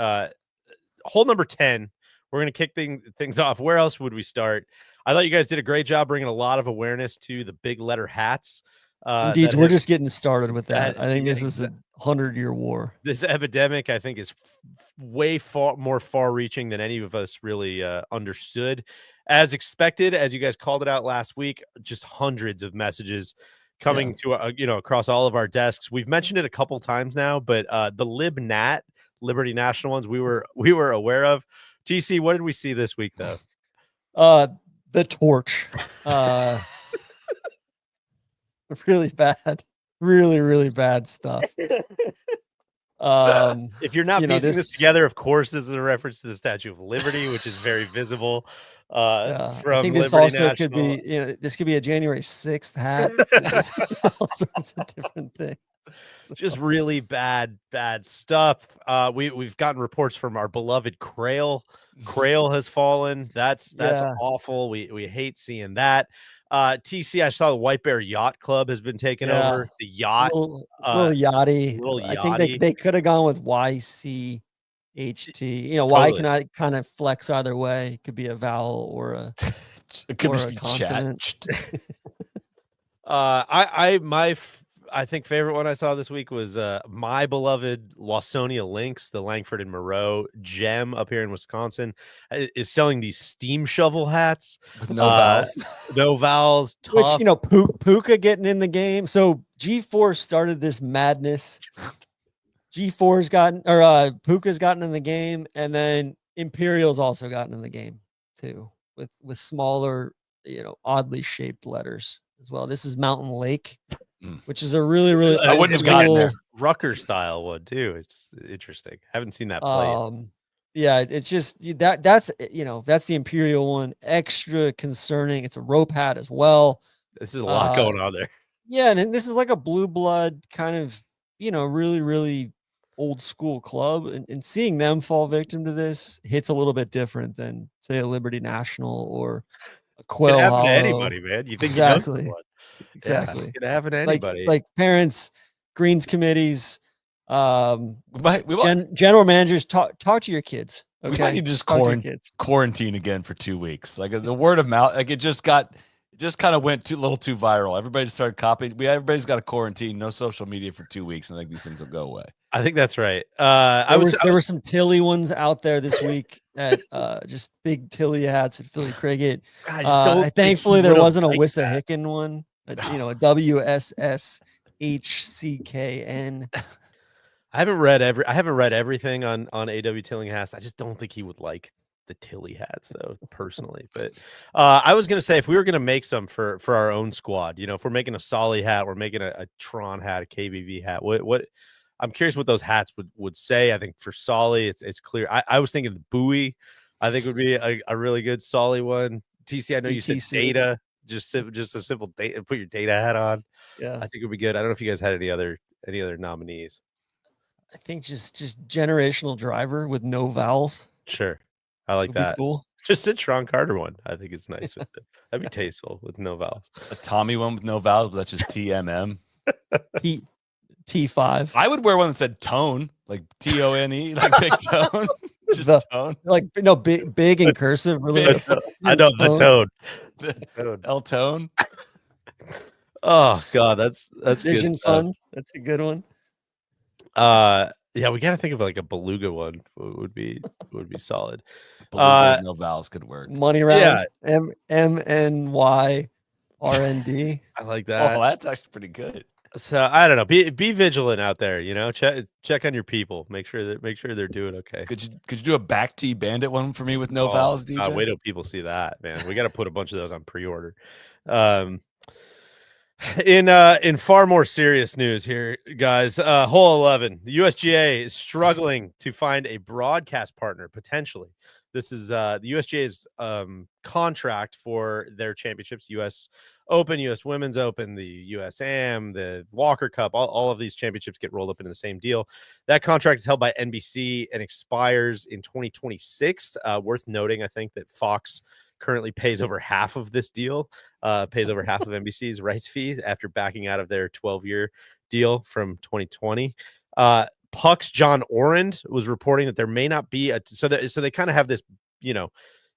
hole number 10, we're going to kick things off. Where else would we start? I thought you guys did a great job bringing a lot of awareness to the big letter hats. Indeed, we're just getting started with that. that- I think yeah, this is a 100-year war. This epidemic, I think, is way more far-reaching than any of us really understood. As expected, as you guys called it out last week, just hundreds of messages coming to across all of our desks. We've mentioned it a couple times now, but the LibNat, Liberty National ones, we were aware of. TC, what did we see this week though? The torch. Really bad. Really bad stuff. If you're not piecing this this together, of course, this is a reference to the Statue of Liberty, which is very visible. I From think this Liberty also National. could be, this could be a January 6th hat. All sorts of different things. Just really bad stuff. We've gotten reports from our beloved Crail. Crail has fallen. That's Yeah. awful. We hate seeing that. TC, I saw the White Bear Yacht Club has been taken Yeah. over. The yacht, little yachty. little I think yachty. they could have gone with YCHT. Y Totally. can I kind of flex either way. It could be a vowel or a It could or just a be chat. consonant. I think favorite one I saw this week was my beloved Lawsonia Lynx, the Langford and Moreau gem up here in Wisconsin, is selling these steam shovel hats With no vowels. no vowels. Which Tough. Puka getting in the game. So G4 started this madness. G4's gotten Puka's gotten in the game, and then Imperial's also gotten in the game too, with smaller, oddly shaped letters as well. This is Mountain Lake, which is a really I wouldn't have gotten there. Rucker style one too. It's interesting. Haven't seen that play. Yeah, it's just that's the Imperial one. Extra concerning. It's a rope hat as well. This is a lot going on there. Yeah, and this is like a blue blood kind of, really old school club, and seeing them fall victim to this hits a little bit different than say a Liberty National or Quail Can happen to Hollow. anybody, man. You think Exactly. you know someone. Exactly. Yeah, it can happen to Like anybody. like parents, greens committees, We might general managers. Talk to your kids. Okay. We might need to just Talk to your kids. quarantine again for 2 weeks. Like the word of mouth, like it just kind of went a little too viral. Everybody started copying. Everybody's got a quarantine, no social media for 2 weeks, and I think these things will go away. I think that's right. There were some Tilly ones out there this week at just big Tilly hats at Philly Cricket. I just don't think thankfully he there would've wasn't a liked Wissa that. Hicken one. A WSSHCKN. I haven't read everything on AW Tillinghast. I just don't think he would like the Tilly hats though, personally. But I was gonna say if we were gonna make some for our own squad, if we're making a Solly hat, we're making a Tron hat, a KBV hat. What I'm curious what those hats would say. I think for Solly, it's clear. I was thinking the buoy, I think would be a really good Solly one. TC, I know you said BTC. data, just a simple data, put your data hat on. Yeah. I think it would be good. I don't know if you guys had any other nominees. I think just generational driver with no vowels. Sure. I like Would be that. cool. Just a Tron Carter one. I think it's nice with it. That'd be tasteful with no vowels. A Tommy one with no vowels, but that's just TMM. T5. I would wear one that said tone, like TONE, like big tone. Just tone. Like no big in cursive. Really. I know the tone. El Tone. Oh God, that's Vision good stuff. Fund. That's a good one. Yeah, we gotta think of like a beluga one. Would be solid. Beluga with no vowels could work. Money round. Yeah. MNYRND. I like that. Oh, that's actually pretty good. So I don't know. Be vigilant out there. Check on your people. Make sure they're doing okay. Could you do a back T bandit one for me with no vowels, DJ? God, wait till people see that, man. We got to put a bunch of those on pre-order. In far more serious news here, guys, hole 11, the USGA is struggling to find a broadcast partner potentially. This is the USGA's contract for their championships, US Open, US Women's Open, the US Am, the Walker Cup, all of these championships get rolled up into the same deal. That contract is held by NBC and expires in 2026. Worth noting, I think, that Fox currently pays over half of this deal, pays over half of NBC's rights fees after backing out of their 12-year deal from 2020. Puck's John Orend was reporting that there may not be so they kind of have this,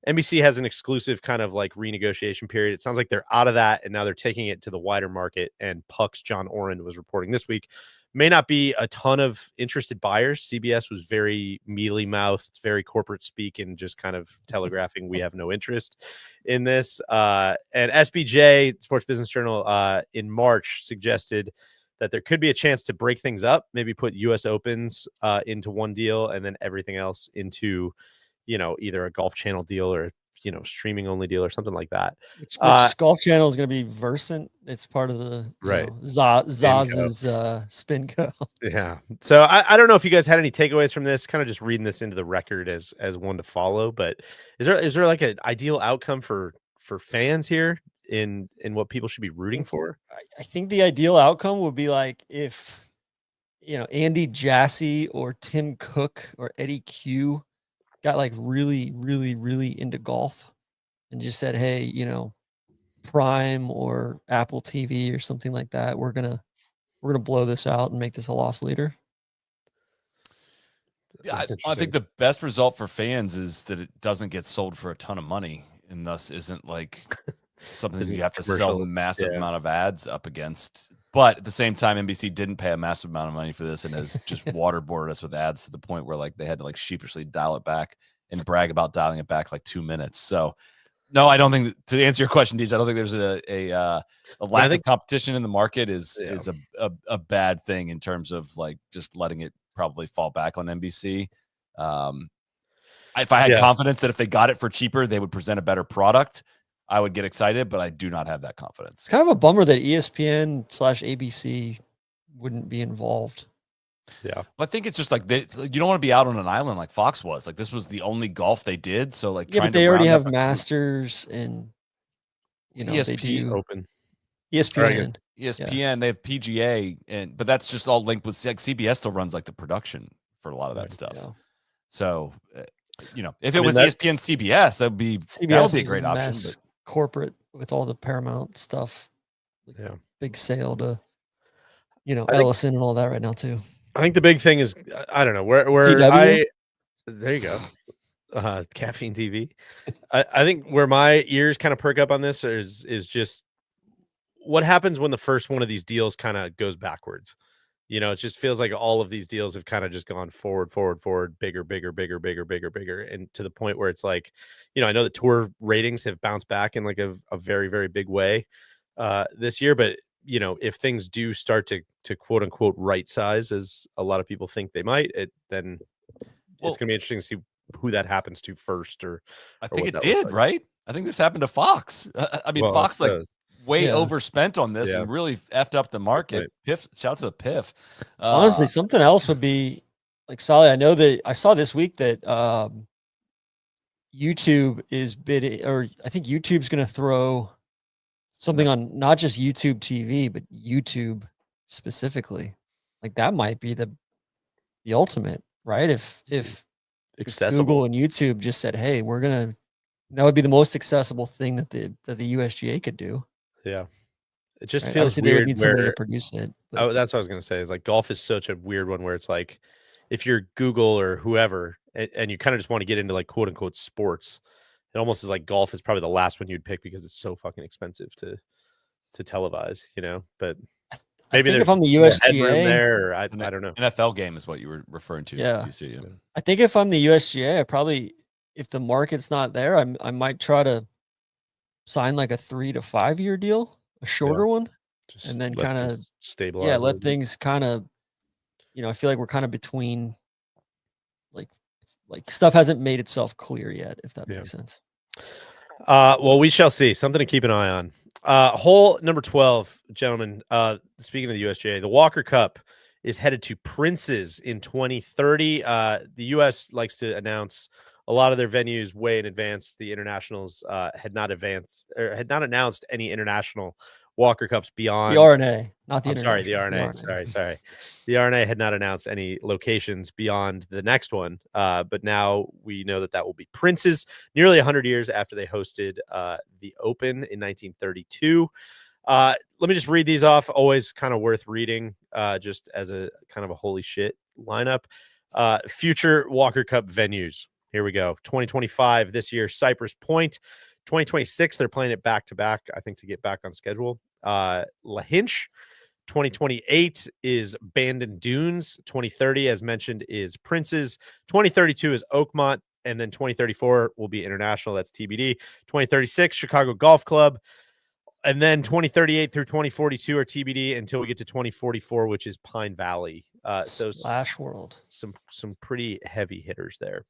NBC has an exclusive kind of like renegotiation period. It sounds like they're out of that and now they're taking it to the wider market. And Puck's John Orend was reporting this week may not be a ton of interested buyers. CBS was very mealy-mouthed, very corporate speak, and just kind of telegraphing we have no interest in this. And SBJ, Sports Business Journal, in March suggested that there could be a chance to break things up, maybe put U.S. Opens into one deal and then everything else into, either a Golf Channel deal or, streaming only deal or something like that. Which Golf Channel is going to be Versant. It's part of the Zaz's Spinco. Yeah. So I don't know if you guys had any takeaways from this, kind of just reading this into the record as one to follow, but is there like an ideal outcome for fans here in what people should be rooting for? I think the ideal outcome would be like if, Andy Jassy or Tim Cook or Eddie Q got like really, really, really into golf and just said, hey, Prime or Apple TV or something like that, we're gonna blow this out and make this a loss leader. Yeah, I think the best result for fans is that it doesn't get sold for a ton of money and thus isn't like something that you have to sell a massive amount of ads up against. But at the same time, NBC didn't pay a massive amount of money for this and has just waterboarded us with ads to the point where like they had to like sheepishly dial it back and brag about dialing it back like 2 minutes. So no, I don't think to answer your question, DJ, I don't think there's a lack of competition in the market is a bad thing in terms of like just letting it probably fall back on NBC. If I had confidence that if they got it for cheaper, they would present a better product, I would get excited, but I do not have that confidence. It's kind of a bummer that ESPN/ABC wouldn't be involved. Yeah. I think it's just like you don't want to be out on an island like Fox was. Like this was the only golf they did. So like, but they already have Masters and ESPN they do Open. ESPN. ESPN, they have PGA, but that's just all linked with like CBS still runs like the production for a lot of that stuff. Yeah. So if it was ESPN CBS, that would be a great option. corporate with all the Paramount stuff. Like Yeah. big sale to, I think- Ellison and all that right now too. I think the big thing is I don't know where CW? there you go. Caffeine TV. I think where my ears kind of perk up on this is just what happens when the first one of these deals kind of goes backwards. It just feels like all of these deals have kind of just gone forward, bigger, and to the point where it's like, I know the tour ratings have bounced back in like a very, very big way this year, but if things do start to quote unquote right size, as a lot of people think they might, then it's going to be interesting to see who that happens to first. I think it did, right? I think this happened to Fox. I mean, Fox way overspent on this and really effed up the market. Piff, shout to the Piff. Honestly, something else would be like, Solly, I know that I saw this week that YouTube is bidding, or I think YouTube's going to throw something on not just YouTube TV, but YouTube specifically. Like that might be the ultimate, right? If accessible. Google and YouTube just said, "Hey, that would be the most accessible thing that the USGA could do." Yeah. It just Right? feels Obviously, they would weird need somebody where to produce it. oh, that's what I was going to say is like golf is such a weird one where it's like if you're Google or whoever and you kind of just want to get into like quote unquote sports, it almost is like golf is probably the last one you'd pick because it's so fucking expensive to televise, but maybe if I'm the more USGA headroom there, or I don't know. NFL game is what you were referring to. Yeah. You see, I think if I'm the USGA, I probably, if the market's not there, I might try to sign like a 3 to 5 year deal, a shorter one, Just and then let kind of things stabilize. a let little bit. things kind of, I feel like we're kind of between, like stuff hasn't made itself clear yet, if that makes sense. Well, we shall see. Something to keep an eye on. Hole number 12, gentlemen. Speaking of the USGA, the Walker Cup is headed to Prince's in 2030. The US likes to announce a lot of their venues way in advance. The internationals had not announced any international Walker Cups beyond The RNA, not the I'm sorry, the internationals, RNA. Sorry. The RNA had not announced any locations beyond the next one, but now we know that will be Prince's, nearly 100 years after they hosted the Open in 1932. Let me just read these off. Always kind of worth reading, just as a kind of a holy shit lineup. Future Walker Cup venues. Here we go. 2025 this year, Cypress Point. 2026, they're playing it back to back, I think, to get back on schedule. La Hinch. 2028 is Bandon Dunes. 2030, as mentioned, is Prince's. 2032 is Oakmont. And then 2034 will be international. That's TBD. 2036, Chicago Golf Club. And then 2038 through 2042 are TBD until we get to 2044, which is Pine Valley. So Splash World. Some pretty heavy hitters there.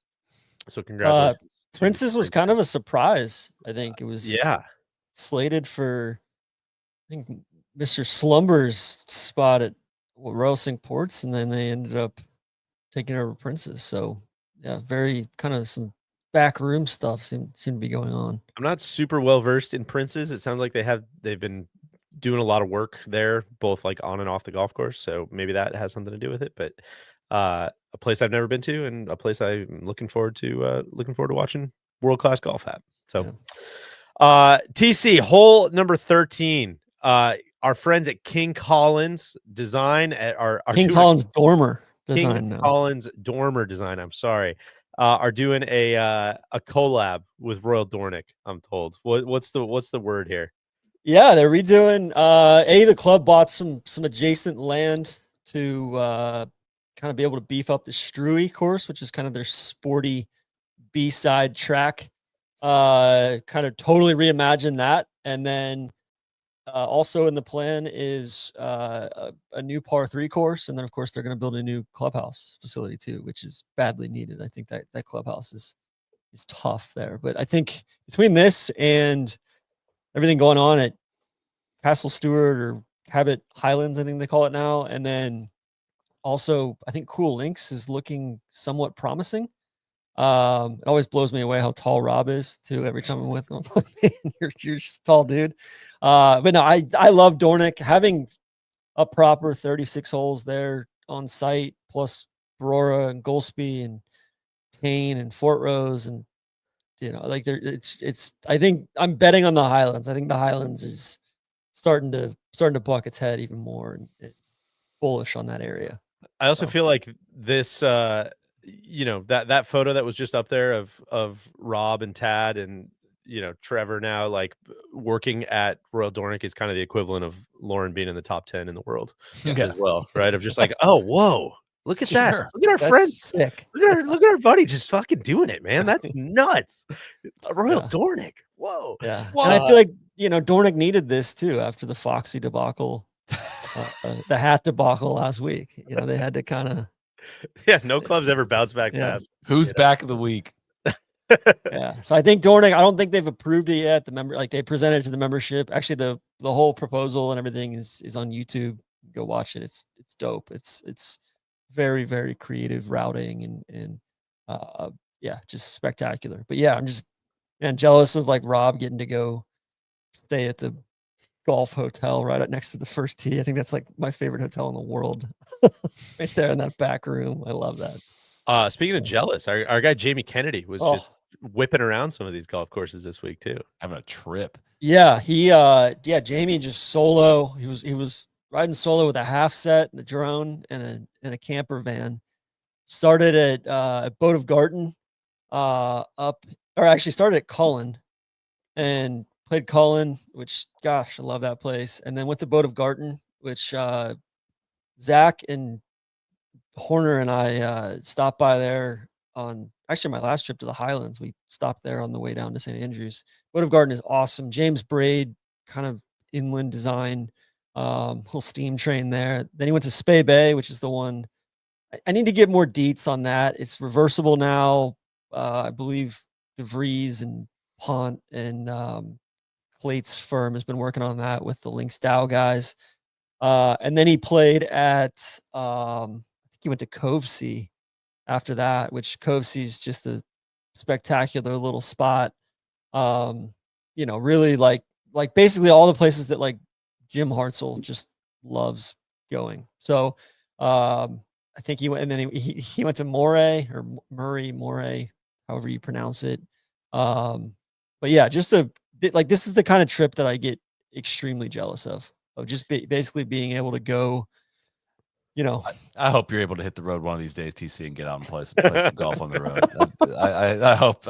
So congratulations. Prince's was kind of a surprise. I think it was slated for, I think, Mr. Slumber's spot at Royal Cinque Ports, and then they ended up taking over Prince's. So yeah, very kind of some backroom stuff seem to be going on. I'm not super well versed in Prince's. It sounds like they've been doing a lot of work there, both like on and off the golf course. So maybe that has something to do with it. But a place I've never been to, and a place I'm looking forward to watching world-class golf at. So TC hole number 13. Our friends at King Collins Design are King Collins Dormer Design. King now. Collins Dormer Design. I'm sorry. Are doing a collab with Royal Dornick. I'm told. What's the word here? Yeah, they're redoing. The club bought some adjacent land to kind of be able to beef up the Struy course, which is kind of their sporty B-side track. Kind of totally reimagine that, and then also in the plan is a new par 3 course, and then of course they're going to build a new clubhouse facility too, which is badly needed. I think that clubhouse is tough there, but I think between this and everything going on at Castle Stewart or Cabot Highlands, I think they call it now, and then also I think Cool Links is looking somewhat promising. It always blows me away how tall Rob is too. Every time I'm with him, I'm like, man, you're just a tall dude. But no, I love Dornick. Having a proper 36 holes there on site, plus Aurora and Golspie and Tane and Fort Rose, and You know, like it's. I think I'm betting on the Highlands. I think the Highlands is starting to buck its head even more and bullish on that area. I also So. feel like this, that photo that was just up there of Rob and Tad and Trevor now like working at Royal Dornick is kind of the equivalent of Lauren being in the top 10 in the world as well, right? Of just like, oh, whoa, look at that! Sure. Look at our That's friends! sick. Look at our buddy just fucking doing it, man! That's nuts! Royal Yeah. Dornick, whoa! Yeah, Well, and I feel like Dornick needed this too after the Foxy debacle, the hat debacle last week. They had to kind of Yeah, no clubs ever bounce back Yeah. fast. Who's back of the week? Yeah, so I think Dornick. I don't think they've approved it yet. They presented it to the membership. Actually, the whole proposal and everything is on YouTube. Go watch it. It's dope. It's very, very creative routing and yeah, just spectacular. But yeah, I'm just jealous of like Rob getting to go stay at the golf hotel right next to the first tee. I think that's like my favorite hotel in the world. Right there in that back room. I love that. Speaking of jealous, our guy Jamie Kennedy was just whipping around some of these golf courses this week too. Having a trip. Yeah, Jamie just solo. He was riding solo with a half set, and a drone, and a camper van. Started at Boat of Garden, started at Cullen, and played Cullen, which gosh, I love that place. And then went to Boat of Garden, which Zach and Horner and I stopped by there on actually my last trip to the Highlands. We stopped there on the way down to St. Andrews. Boat of Garden is awesome. James Braid, kind of inland design, whole steam train there. Then he went to Spey Bay, which is the one. I need to get more deets on that. It's reversible now. I believe DeVries and Pont and Clate's firm has been working on that with the Lynx Dow guys. And then he played at I think he went to Covesea after that, which Covesea is just a spectacular little spot. Really like basically all the places that like Jim Hartzell just loves going. So I think he went, and then he went to Moray or Moray, however you pronounce it. But yeah, just this is the kind of trip that I get extremely jealous of just basically being able to go. I hope you're able to hit the road one of these days, TC, and get out and play some golf on the road. I hope.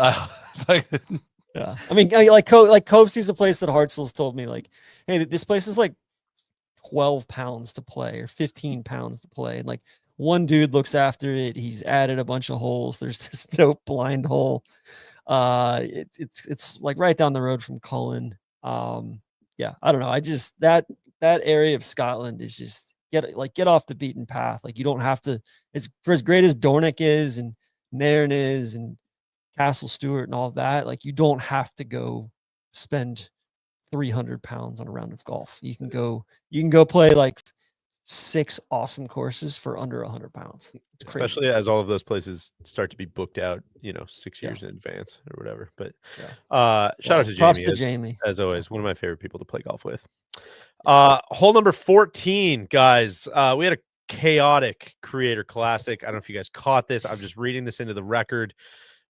Yeah, I mean, like Covesea's a place that Hartzell's told me, like, hey, this place is like 12 pounds to play or 15 pounds to play, and like one dude looks after it. He's added a bunch of holes. There's this dope blind hole. It's like right down the road from Cullen. Yeah, I don't know. I just that area of Scotland is just get off the beaten path. Like you don't have to. It's for as great as Dornick is and Nairn is and Castle Stewart and all of that. Like you don't have to go spend 300 pounds on a round of golf. You can go play like 6 awesome courses for under 100 pounds. It's especially crazy. as all of those places start to be booked out, 6 years Yeah. in advance or whatever. But Yeah. shout out to Props Jamie, to Jamie. as always, one of my favorite people to play golf with. Hole number 14, guys. We had a chaotic Creator Classic. I don't know if you guys caught this. I'm just reading this into the record.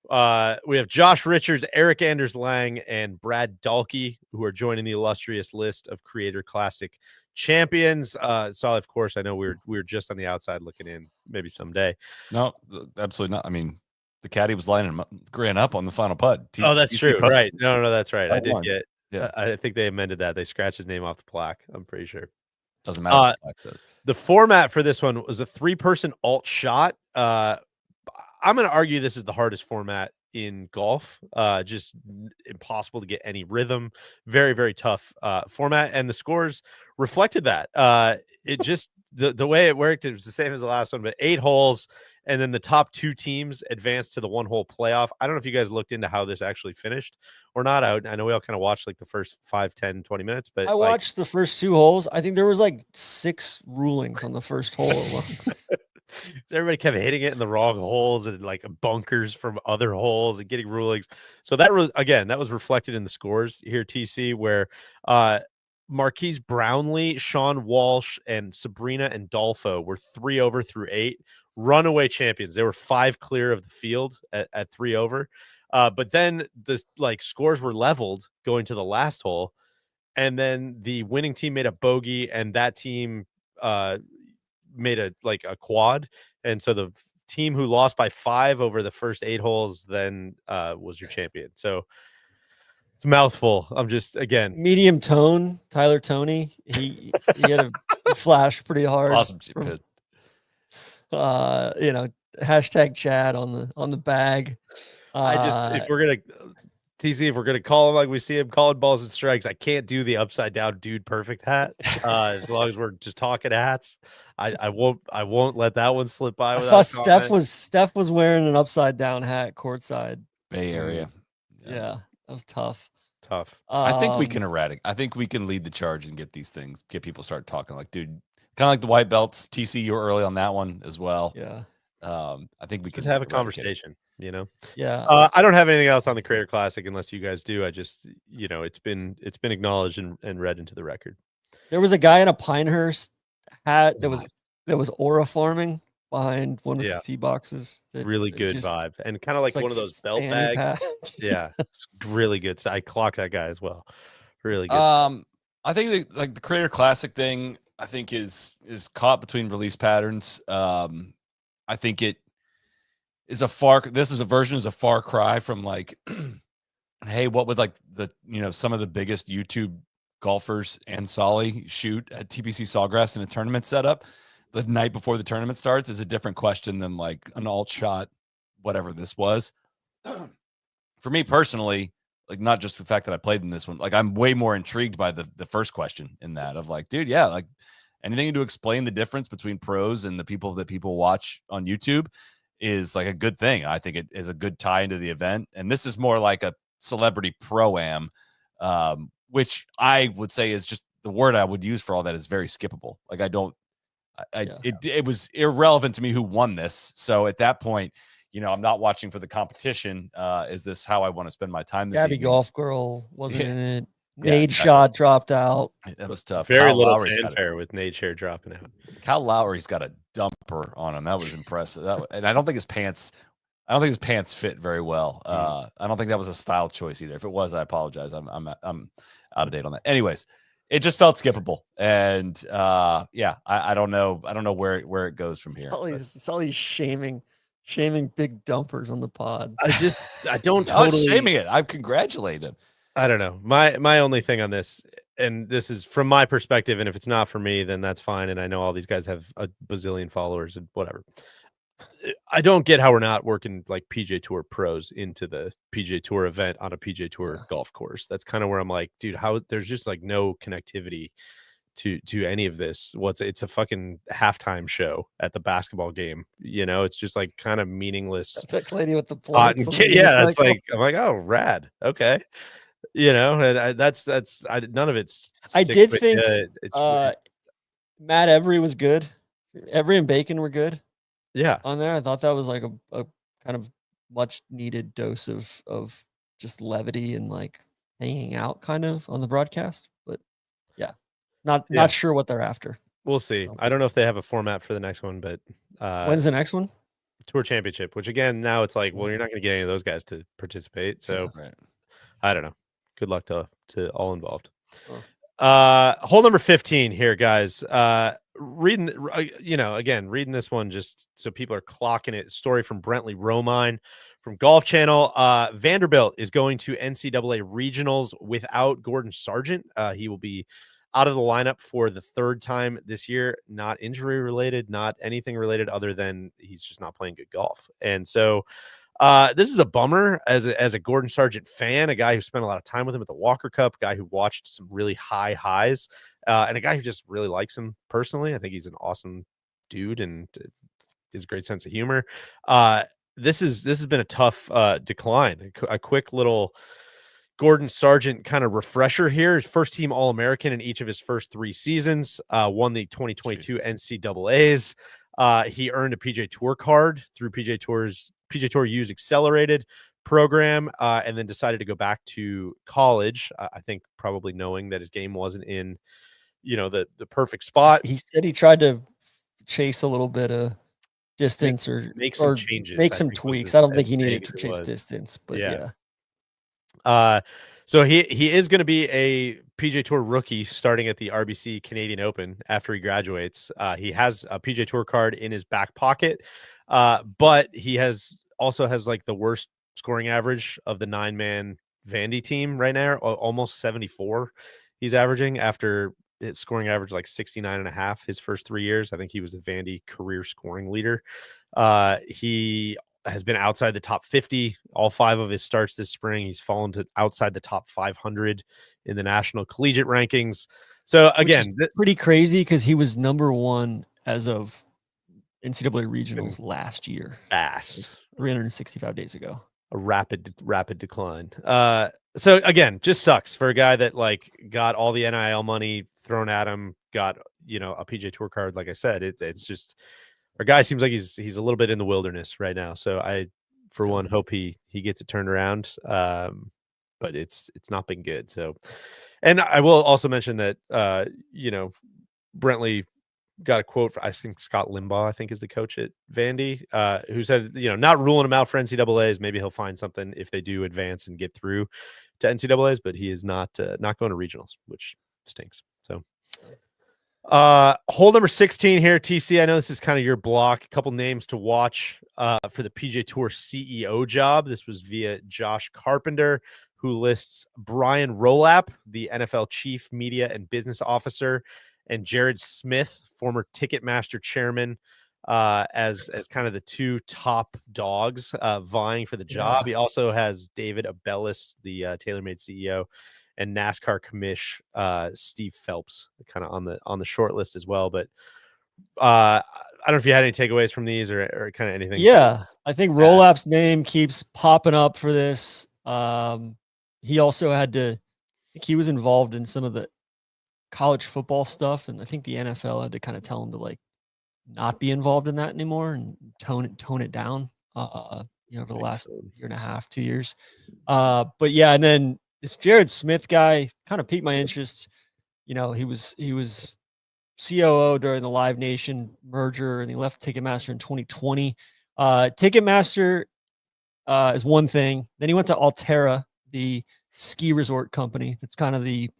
We have Josh Richards, Eric Anders Lang, and Brad Dalkey, who are joining the illustrious list of Creator Classic champions. So of course, I know we were just on the outside looking in, maybe someday. No, absolutely not. I mean, the caddy was lining Grant up on the final putt. That's true. putt. Right. No, that's right. I did One. get. Yeah. I think they amended that. They scratched his name off the plaque. I'm pretty sure. Doesn't matter what the plaque says. The format for this one was a 3-person alt shot. I'm going to argue this is the hardest format in golf. Just impossible to get any rhythm. Very, very tough format. And the scores reflected that. It just, the way it worked, it was the same as the last one, but 8 holes. And then the top 2 teams advanced to the 1-hole playoff. I don't know if you guys looked into how this actually finished or not. I know we all kind of watched like the first 5, 10, 20 minutes, but I watched the first 2 holes. I think there was like 6 rulings on the first hole alone. Everybody kept hitting it in the wrong holes and like bunkers from other holes and getting rulings. So that was, again, that was reflected in the scores here, TC, where Marquise Brownlee, Sean Walsh, and Sabrina and Dolfo were 3 over through 8. Runaway champions. They were 5 clear of the field at 3 over. But then the scores were leveled going to the last hole, and then the winning team made a bogey, and that team made a quad, and so the team who lost by 5 over the first 8 holes then was your champion. So it's a mouthful. I'm just medium tone. Tyler Toney, he had a flash pretty hard. Awesome, Pit. Hashtag Chad on the bag. If we're gonna TC, if we're gonna call him like we see him calling balls and strikes, I can't do the upside down dude perfect hat. As long as we're just talking hats, I won't let that one slip by. I saw Steph was wearing an upside down hat courtside. Bay Area. Yeah, that was tough. I think we can I think we can lead the charge and get people start talking like, dude, kind of like the white belts. TC, you were early on that one as well. Yeah. I think we can just have a conversation, Yeah. I don't have anything else on the Creator Classic unless you guys do. I just, it's been acknowledged and read into the record. There was a guy in a Pinehurst hat that was aura farming behind one of the tee boxes. Really good vibe, and kind of like one of those belt bags. Yeah, it's really good. So I clocked that guy as well. Really good. I think the Creator Classic thing, I think is caught between release patterns. I think it is a far cry from like, hey, what would some of the biggest YouTube golfers and Solly shoot at TPC Sawgrass in a tournament setup the night before the tournament starts is a different question than like an alt shot, whatever this was. For me personally, like not just the fact that I played in this one, like I'm way more intrigued by the first question in that of like, dude, yeah, like anything to explain the difference between pros and the people that people watch on YouTube is like a good thing. I think it is a good tie into the event. And this is more like a celebrity pro-am, which I would say is just the word I would use for all that is very skippable. Like it was irrelevant to me who won this. So at that point, I'm not watching for the competition. Is this how I want to spend my time this Gabby evening? Golf Girl wasn't in it. Nade shot dropped out. That was tough. Very Kyle little Lowry's fanfare with Nade share dropping out. Kyle Lowry's got a dumper on him. That was impressive. And I don't think his pants fit very well. I don't think that was a style choice either. If it was, I apologize. I'm out of date on that. Anyways, it just felt skippable. And I don't know where it goes from here. Sully's shaming big dumpers on the pod. I don't I'm totally shaming it. I congratulate him. I don't know. My only thing on this, and this is from my perspective, and if it's not for me, then that's fine. And I know all these guys have a bazillion followers and whatever. I don't get how we're not working like PGA Tour pros into the PGA Tour event on a PGA Tour golf course. That's kind of where I'm like, dude, how there's just like no connectivity to any of this. It's a fucking halftime show at the basketball game. It's just like kind of meaningless. That lady with the plates. That's like I'm like, oh, rad. Okay. And that's none of it's. I did think Matt Every was good. Every and Bacon were good. Yeah, on there. I thought that was like a kind of much needed dose of just levity and like hanging out kind of on the broadcast. But not sure what they're after. We'll see. So. I don't know if they have a format for the next one, but when's the next one? Tour Championship, which again now it's like, well, you're not going to get any of those guys to participate. So I don't know. Good luck to all involved. Hole number 15 here, guys. Reading this one just so people are clocking it. Story from Brentley Romine from Golf Channel. Vanderbilt is going to NCAA regionals without Gordon Sargent. He will be out of the lineup for the third time this year, not injury related, not anything related other than he's just not playing good golf. And so this is a bummer as a Gordon Sargent fan, a guy who spent a lot of time with him at the Walker Cup, a guy who watched some really high highs, and a guy who just really likes him personally. I think he's an awesome dude and has a great sense of humor. This has been a tough decline. A quick little Gordon Sargent kind of refresher here. First team All-American in each of his first 3 seasons, won the 2022 NCAAs. He earned a PGA Tour card through PGA Tour U's accelerated program, and then decided to go back to college. I think probably knowing that his game wasn't in, the perfect spot. He said he tried to chase a little bit of distance or make some changes. make I some think was tweaks. I don't as think he needed vague to as it chase was. distance, but Yeah. yeah. So he is going to be a PGA Tour rookie starting at the RBC Canadian Open after he graduates. He has a PGA Tour card in his back pocket, but he also has like the worst scoring average of the 9-man Vandy team right now, almost 74. He's averaging after his scoring average like 69.5 his first 3 years. I think he was the Vandy career scoring leader. He has been outside the top 50 all 5 of his starts this spring. He's fallen to outside the top 500 in the national collegiate rankings. So again, pretty crazy because he was number 1 as of NCAA regionals last year. Fast. 365 days ago. A rapid decline. So again, just sucks for a guy that like got all the NIL money thrown at him, got, you know, a PGA Tour card. Like I said, it's just our guy seems like he's a little bit in the wilderness right now. So I, for one, hope he gets it turned around. But it's not been good. So, and I will also mention that you know, Brentley got a quote I think Scott Limbaugh, I think is the coach at Vandy, who said, you know, not ruling him out for NCAAs. Maybe he'll find something if they do advance and get through to NCAAs, but he is not going to regionals, which stinks. So hole number 16 here, TC. I know this is kind of your block. A couple names to watch for the PGA Tour CEO job. This was via Josh Carpenter, who lists Brian Rolap, the NFL Chief Media and Business Officer, and Jared Smith, former Ticketmaster chairman, as kind of the 2 top dogs vying for the job. Yeah. He also has David Abelis, the TaylorMade CEO, and NASCAR commish Steve Phelps kind of on the short list as well. But I don't know if you had any takeaways from these or kind of anything. Yeah, I think Rolap's name keeps popping up for this. He also I think he was involved in some of the college football stuff, and I think the NFL had to kind of tell him to like not be involved in that anymore and tone it down. You know, over the last year and a half, 2 years. But yeah, and then this Jared Smith guy kind of piqued my interest. You know, he was COO during the Live Nation merger, and he left Ticketmaster in 2020. Ticketmaster is one thing. Then he went to Alterra, the ski resort company. That's kind of the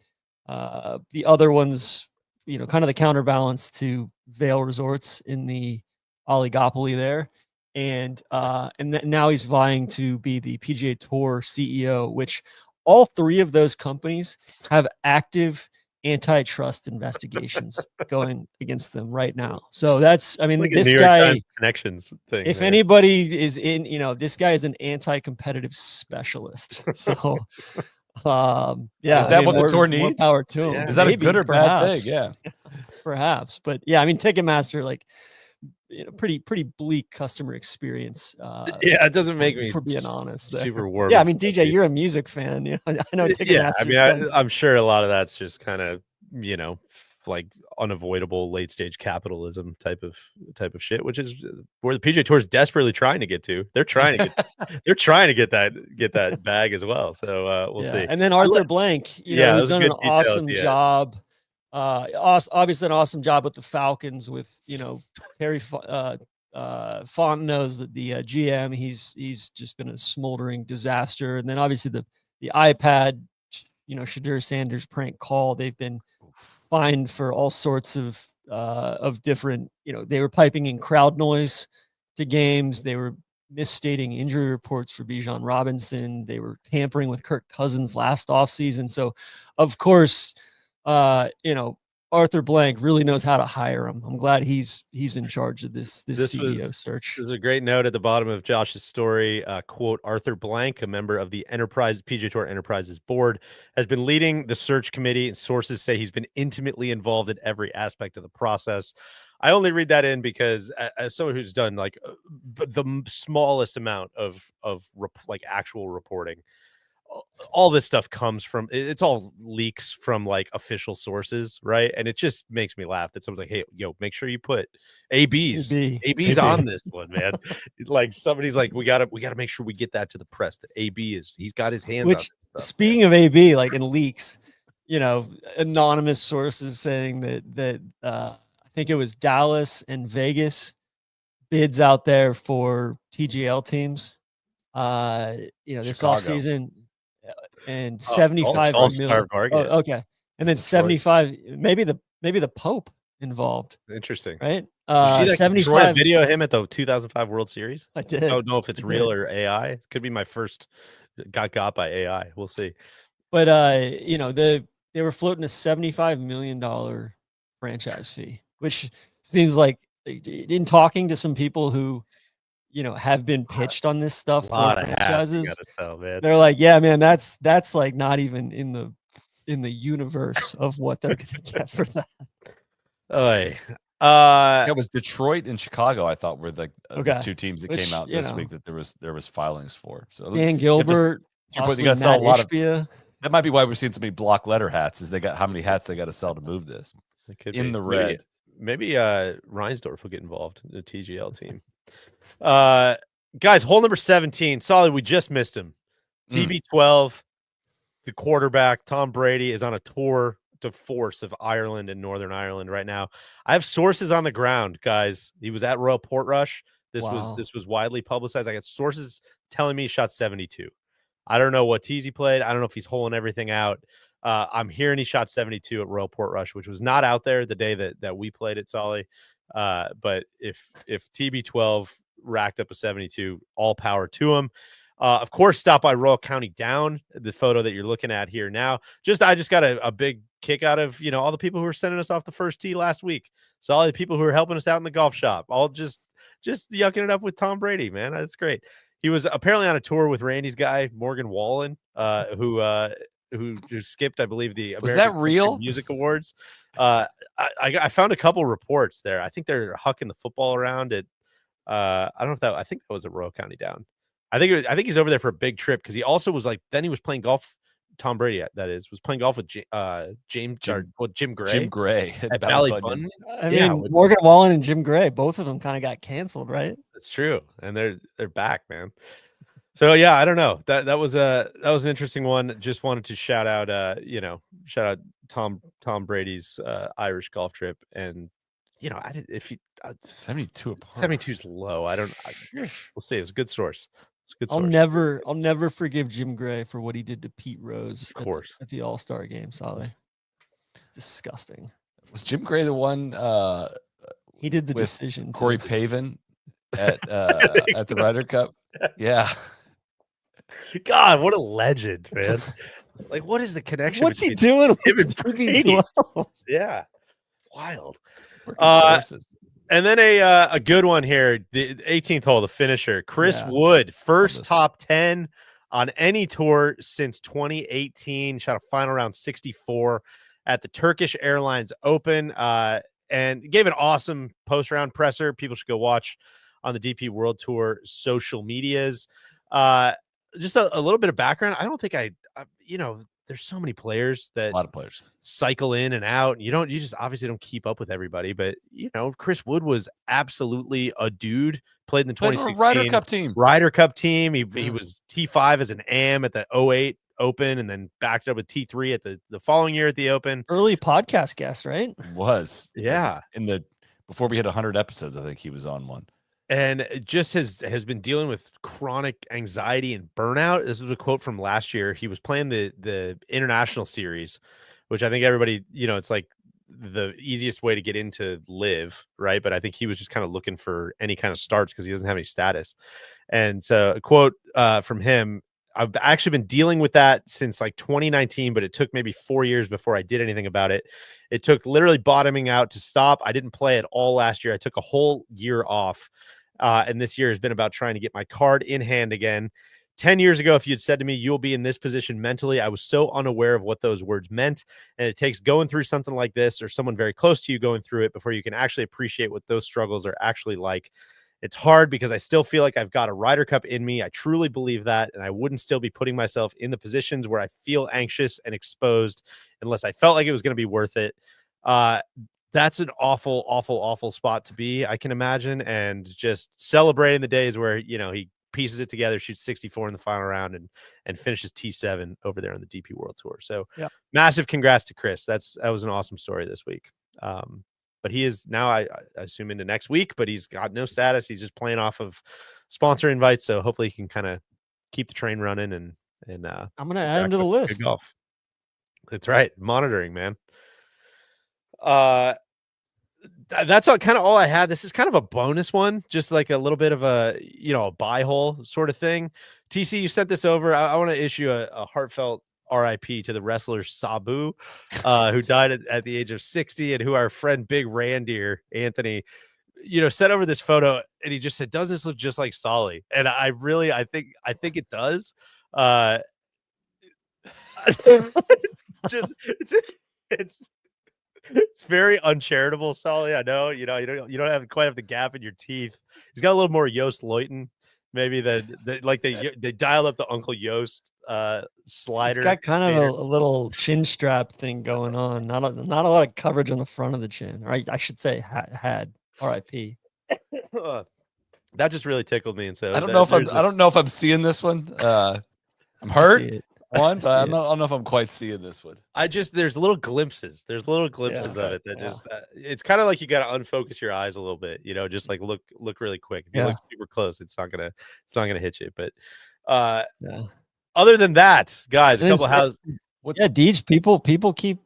other ones, you know, kind of the counterbalance to Vail Resorts in the oligopoly there. And now he's vying to be the PGA Tour CEO, which all 3 of those companies have active antitrust investigations going against them right now. So that's, I mean, like this guy connections thing. If anybody is in, you know, this guy is an anti-competitive specialist. So, yeah, Is that what the tour needs? More power to him. Yeah. Is that a Maybe, good or perhaps. bad thing? Yeah, perhaps. But yeah, I mean, Ticketmaster, like, you know, pretty bleak customer experience. Yeah, it doesn't make me, for being honest, there. super warm. Yeah, I mean, DJ, you're a music fan. You know, I know Ticketmaster. Yeah, I mean, I'm sure a lot of that's just kind of, you know, like unavoidable late stage capitalism type of shit, which is where the PGA Tour is desperately trying to get to. They're trying to get that bag as well. So we'll see. And then Arthur Blank, you know, who's done an awesome job. Obviously an awesome job with the Falcons with, you know, Terry Fontenot's the GM. He's just been a smoldering disaster. And then obviously the iPad, you know, Shadur Sanders prank call. They've been fined for all sorts of different, you know, they were piping in crowd noise to games. They were misstating injury reports for Bijan Robinson. They were tampering with Kirk Cousins last offseason. So of course, you know, Arthur Blank really knows how to hire him. I'm glad he's in charge of this CEO search. There's a great note at the bottom of Josh's story. Quote, Arthur Blank, a member of the PGA Tour Enterprises board, has been leading the search committee, and sources say he's been intimately involved in every aspect of the process. I only read that in because as someone who's done like the smallest amount of like actual reporting, all this stuff comes from, it's all leaks from like official sources, right? And it just makes me laugh that someone's like, hey, yo, make sure you put AB's on this one, man. Like somebody's like, we gotta make sure we get that to the press that he's got his hands on this stuff. Speaking of AB, like in leaks, you know, anonymous sources saying that I think it was Dallas and Vegas bids out there for TGL teams. This Chicago. offseason, and Oh, 75 all-star million. bargain. Oh, okay. And then Detroit. 75, maybe the Pope involved, Interesting. right? Did you see that 75 Detroit video of him at the 2005 World Series? I I did. don't know if it's I real did. or AI. It could be my first got by AI. We'll see. But they were floating a $75 million franchise fee, which seems like, in talking to some people who have been pitched on this stuff A for lot of hats you franchises, gotta sell, man. they're like, yeah, man, that's like not even in the universe of what they're gonna get for that. Oy. It was Detroit and Chicago. I thought were the Okay. two teams that Which, came out this week that there was filings for. So Dan Gilbert, you possibly got to sell a Matt lot of. Ishbia. That might be why we're seeing so many block letter hats. Is they got how many hats they got to sell to move this It could in be. the red. Maybe Reinsdorf will get involved in the TGL team. Guys, hole number 17. Solid, we just missed him. TB12, the quarterback, Tom Brady, is on a tour de force of Ireland and Northern Ireland right now. I have sources on the ground, guys. He was at Royal Portrush. This was widely publicized. I got sources telling me he shot 72. I don't know what tees he played. I don't know if he's holing everything out. I'm hearing he shot 72 at Royal Portrush, which was not out there the day that we played at Solly. But if TB12 racked up a 72, all power to him. Of course, stop by Royal County Down, the photo that you're looking at here now. I just got a big kick out of all the people who were sending us off the first tee last week. So all the people who are helping us out in the golf shop, all just yucking it up with Tom Brady, man. That's great. He was apparently on a tour with Randy's guy, Morgan Wallen, who skipped, I believe, the Was American that real? Country Music Awards. I found a couple reports there. I think they're hucking the football around at I think that was at Royal County Down. I think he's over there for a big trip because he also was then he was playing golf. Tom Brady, that is, was playing golf with Jim Gray. Jim Gray at Ballybunion. I mean, Morgan Wallen and Jim Gray, both of them kind of got canceled, right? That's true, and they're back, man. So yeah, I don't know. That was an interesting one. Just wanted to shout out Tom Brady's Irish golf trip, and 72 apart. 72 is low. We'll see. It was a good source. I'll never forgive Jim Gray for what he did to Pete Rose, of course, at the All-Star game. Solly, it's disgusting. Was Jim Gray the one? He did the decision. Corey Pavin at the Ryder Cup. Yeah. God, what a legend, man! What is the connection? What's he doing? Him and Brady? Yeah, wild. And then a good one here, the 18th hole, the finisher, Chris Wood, first top 10 on any tour since 2018. Shot a final round 64 at the Turkish Airlines Open, and gave an awesome post-round presser. People should go watch on the DP World Tour social medias. Just a little bit of background. I don't think there's so many players that a lot of players cycle in and out. You just obviously don't keep up with everybody, but Chris Wood was absolutely a dude. Played in the 2016 Ryder Cup team. He was T5 as an AM at the 08 Open, and then backed up with T3 at the following year at the Open. Early podcast guest, right? Was before we hit 100 episodes, I think he was on one. And just has been dealing with chronic anxiety and burnout. This was a quote from last year. He was playing the international series, which I think everybody, it's like the easiest way to get into live, right? But I think he was just kind of looking for any kind of starts because he doesn't have any status. And so a quote from him, I've actually been dealing with that since 2019, but it took maybe 4 years before I did anything about it. It took literally bottoming out to stop. I didn't play at all last year. I took a whole year off. And this year has been about trying to get my card in hand again. 10 years ago, if you'd said to me, you'll be in this position mentally, I was so unaware of what those words meant. And it takes going through something like this or someone very close to you going through it before you can actually appreciate what those struggles are actually like. It's hard because I still feel like I've got a Ryder Cup in me. I truly believe that. And I wouldn't still be putting myself in the positions where I feel anxious and exposed unless I felt like it was going to be worth it. That's an awful, awful, awful spot to be, I can imagine. And just celebrating the days where, he pieces it together, shoots 64 in the final round and finishes T7 over there on the DP World Tour. So massive congrats to Chris. That was an awesome story this week. but he is now, I assume, into next week, but he's got no status. He's just playing off of sponsor invites. So hopefully he can kind of keep the train running and I'm going to add him to the list. golf. That's right. Monitoring, man. That's kind of all I had. This is kind of a bonus one, just like a little bit of a, a buy hole sort of thing. TC, you sent this over. I want to issue a heartfelt RIP to the wrestler Sabu, who died at the age of 60, and who our friend Big Randier Anthony, sent over this photo, and he just said, "Does this look just like Solly?" And I think it does. Just it's very uncharitable, Solly. I know, you don't have quite have the gap in your teeth. He's got a little more Yost Leuten, maybe they dialed up the Uncle Yost slider. It's got kind of a little chin strap thing going on. Not a lot of coverage on the front of the chin. Right? I should say had. R.I.P. That just really tickled me, and so I don't know if I'm seeing this one. I'm hurt. One, but I don't know if I'm quite seeing this one. There's little glimpses. There's little glimpses of it that just it's kind of like you got to unfocus your eyes a little bit, just like look really quick. If you look super close, it's not gonna hit you. But other than that, guys, a couple houses. Deej, people keep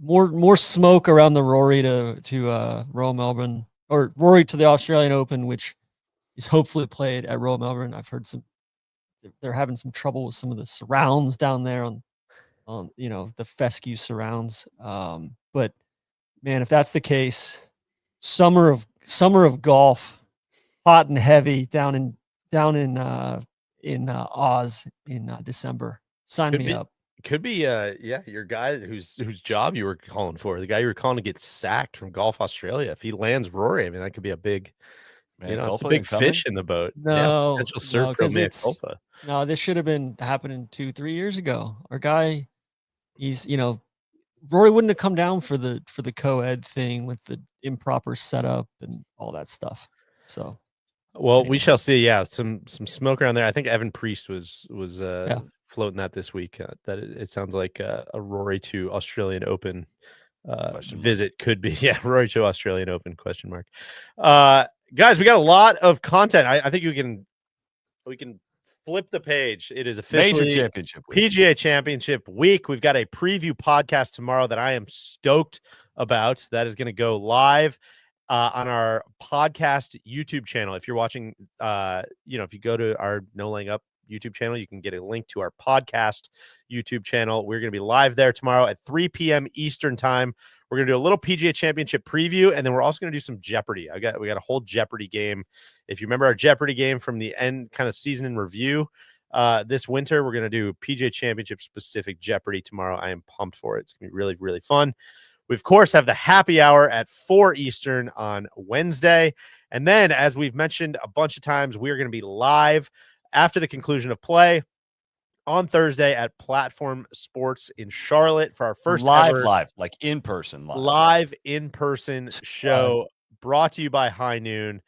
more smoke around the Rory to Royal Melbourne, or Rory to the Australian Open, which is hopefully played at Royal Melbourne. I've heard they're having some trouble with some of the surrounds down there on the fescue surrounds. But man, if that's the case, summer of golf, hot and heavy down in Oz in December. Sign me up. Could be your guy whose job you were calling for, the guy you were calling to get sacked from Golf Australia. If he lands Rory, I mean, that could be a big, it's a big fish in the boat. No, potential ServPro. No, this should have been happening 2-3 years ago. Our guy, he's Rory wouldn't have come down for the co-ed thing with the improper setup and all that stuff. So, well, we shall see. Yeah, some smoke around there. I think Evan Priest was floating that this week. That it sounds like a Rory to Australian Open visit could be. Yeah, Rory to Australian Open ? Guys, we got a lot of content. I think we can flip the page. It is officially Major Championship week. PGA Championship week. We've got a preview podcast tomorrow that I am stoked about. That is going to go live on our podcast YouTube channel. If you're watching, if you go to our No Laying Up YouTube channel, you can get a link to our podcast YouTube channel. We're going to be live there tomorrow at 3 p.m. Eastern time. We're going to do a little PGA Championship preview, and then we're also going to do some Jeopardy. We got a whole Jeopardy game. If you remember our Jeopardy game from the end, kind of season in review this winter, we're going to do PGA Championship specific Jeopardy tomorrow. I am pumped for it. It's going to be really, really fun. We, of course, have the happy hour at 4 Eastern on Wednesday. And then, as we've mentioned a bunch of times, we are going to be live after the conclusion of play on Thursday at Platform Sports in Charlotte for our first live, like in person, live in person show brought to you by High Noon.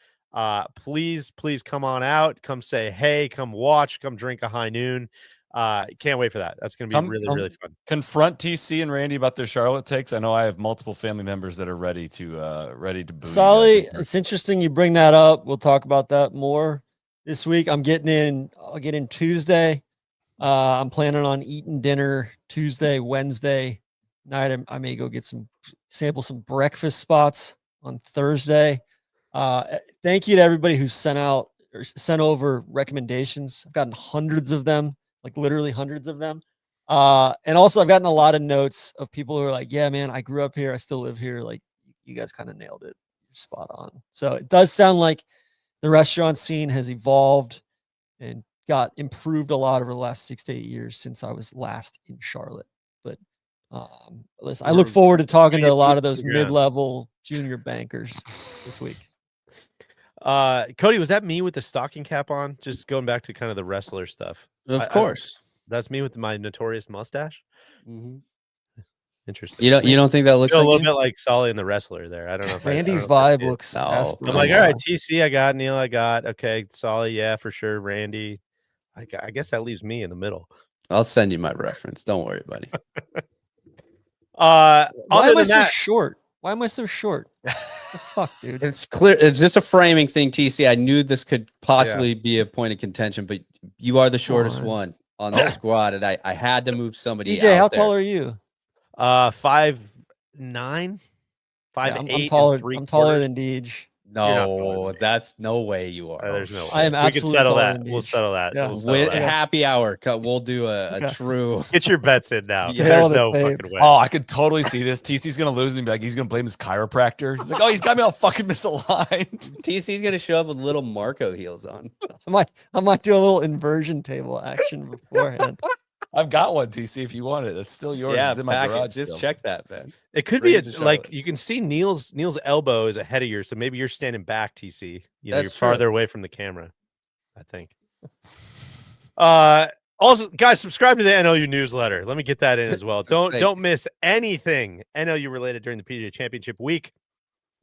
Please come on out, come say hey, come watch, come drink a High Noon. Can't wait for that. That's going to be really fun. Confront TC and Randy about their Charlotte takes. I know I have multiple family members that are ready to boo. Solly, it's interesting you bring that up. We'll talk about that more this week. I'll get in Tuesday. I'm planning on eating dinner Tuesday, Wednesday night. I may go sample some breakfast spots on Thursday. Thank you to everybody who's sent over recommendations. I've gotten hundreds of them, like literally hundreds of them. And also I've gotten a lot of notes of people who are like, yeah, man, I grew up here. I still live here. Like, you guys kind of nailed it. You're spot on. So it does sound like the restaurant scene has evolved and got improved a lot over the last 6 to 8 years since I was last in Charlotte. But listen, I look forward to talking to a lot of those mid-level junior bankers this week. Cody, was that me with the stocking cap on? Just going back to kind of the wrestler stuff. Of course. That's me with my notorious mustache. Mm-hmm. Interesting. You don't think that looks like a little bit like Solly and the wrestler there? I don't know if Randy's vibe looks. No. I'm like, all right, TC, I got Neil, I got okay, Solly, yeah, for sure. Randy, I guess that leaves me in the middle. I'll send you my reference. Don't worry, buddy. Why am I so short? Why am I so short? What the fuck, dude? It's clear. It's just a framing thing, TC. I knew this could possibly be a point of contention, but you are the shortest one on the squad, and I had to move somebody. DJ, how out there. tall are you? 5'9", 5'8". I'm taller than Deej. No, that's no way you are. There's no way. I am We can absolutely settle taller that. than We'll Deej. settle that. Yeah. We'll settle With that. happy hour, we'll do a true. Get your bets in now. Yeah. There's Hold it, no babe. fucking way. Oh, I could totally see this. TC's gonna lose and be like, he's gonna blame his chiropractor. He's like, oh, he's got me all fucking misaligned. TC's gonna show up with little Marco heels on. I might do a little inversion table action beforehand. I've got one, TC, if you want it. It's still yours. Yeah, It's in my pack it. garage. Just still. check that, man. It could Bring be it to like Charlotte. you can see Neil's elbow is ahead of yours, so maybe you're standing back, TC. You know, That's you're true. farther away from the camera, I think. Also, guys, subscribe to the NLU newsletter. Let me get that in as well. Don't miss anything NLU related during the PGA Championship week.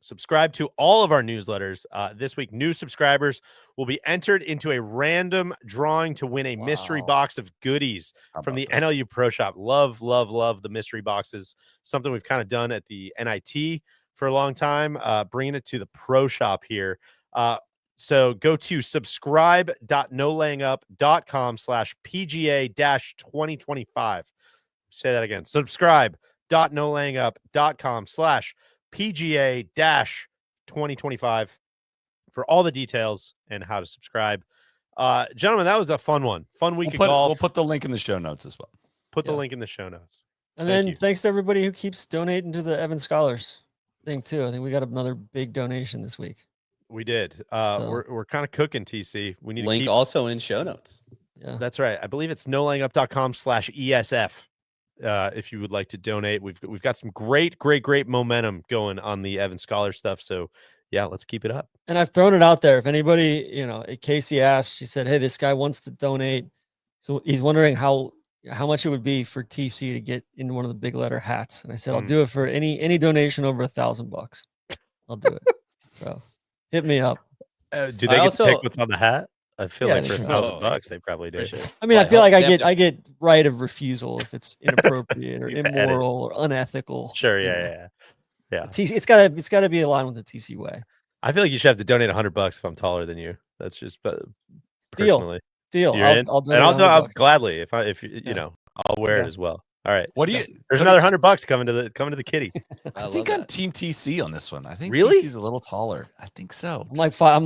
Subscribe to all of our newsletters. This week, new subscribers will be entered into a random drawing to win a mystery box of goodies from the NLU Pro Shop. Love the mystery boxes. Something we've kind of done at the NIT for a long time, bringing it to the Pro Shop here. So go to subscribe.nolayingup.com/PGA-2025. Say that again. Subscribe.nolayingup.com/PGA-2025 for all the details and how to subscribe. Gentlemen, that was a fun one. Fun week of golf. We'll put the link in the show notes as well. Put the link in the show notes. And Thank then you. thanks to everybody who keeps donating to the Evan Scholars thing too. I think we got another big donation this week. We did. So- We're kind of cooking, TC. We need Link to keep. also in show notes. Yeah. That's right. I believe it's nolayingup.com/ESF. If you would like to donate, we've got some great momentum going on the Evan Scholar stuff. So yeah, let's keep it up. And I've thrown it out there. If anybody, Casey asked, she said, "Hey, this guy wants to donate." So he's wondering how much it would be for TC to get into one of the big letter hats. And I said, I'll do it for any donation over $1,000. I'll do it. So hit me up. Do they get to pick what's on the hat? I feel Yeah, like for sure. $1,000 they probably do. I mean, I Well, feel like they have I get right of refusal if it's inappropriate or You have to edit. immoral or unethical. Sure, you know. yeah. It's gotta be aligned with the TC way. I feel like you should have to donate $100 if I'm taller than you. That's just personally. Deal. You're in? I'll donate And I'll $100. gladly if you Yeah. know I'll wear it Yeah. as well. All right. What do you? There's another $100 coming to the kitty. I think I'm Team TC on this one. I think Really? TC's a little taller. I think so. I'm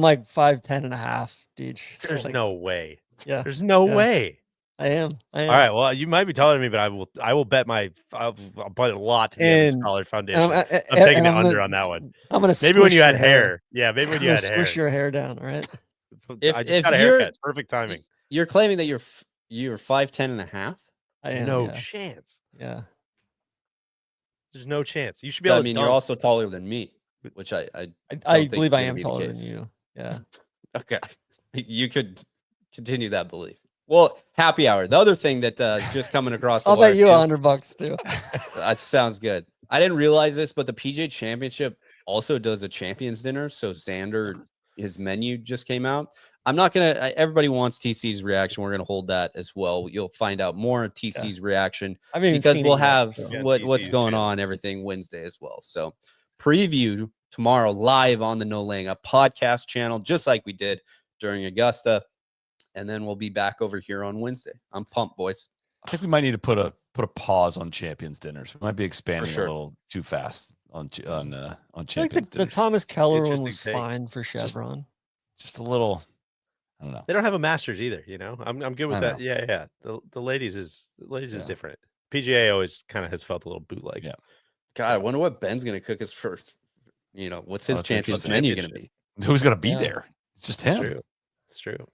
like 5'10" and a half, dude. There's no way. Yeah, There's no Yeah. way. I am. All right. Well, you might be taller than me, but I will bet I'll bet a lot to the And- Scholar Foundation. And I'm taking and the I'm under gonna- on that one. I'm gonna Maybe when squish you had your hair. Yeah, maybe when I'm you gonna had hair. squish your hair down. All right. I just got a you're- haircut. Perfect timing. You're claiming that you're 5'10" and a half? I am. No yeah. chance. Yeah. There's no chance. You should be So, able I mean, to you're dunk. also taller than me, which I I think believe I gonna am be the taller than case. you. Yeah. Okay. You could continue that belief. Well, happy hour. The other thing that just coming across the I'll bet wire, you too- $100 too. That sounds good. I didn't realize this, but the PGA Championship also does a champions dinner. So Xander, his menu just came out. I'm not gonna. Everybody wants TC's reaction. We're gonna hold that as well. You'll find out more of TC's reaction I mean, because we'll have Yeah, what's TC's going channel. on everything Wednesday as well. So preview tomorrow live on the No Laying Up podcast channel, just like we did during Augusta, and then we'll be back over here on Wednesday. I'm pumped, boys. I think we might need to put a pause on Champions dinners. We might be expanding sure. a little too fast on I feel like Champions the dinners. Thomas Keller one Interesting was take. fine for Chevron. Just a little. I don't know. They don't have a Masters either. You know, I'm good with I that. know. Yeah. The ladies is Yeah. different. PGA always kind of has felt a little bootleg. Yeah. God, I wonder what Ben's gonna cook us for. What's his it's a champions menu gonna be? Who's gonna be Yeah. there? It's just It's him. true. It's true.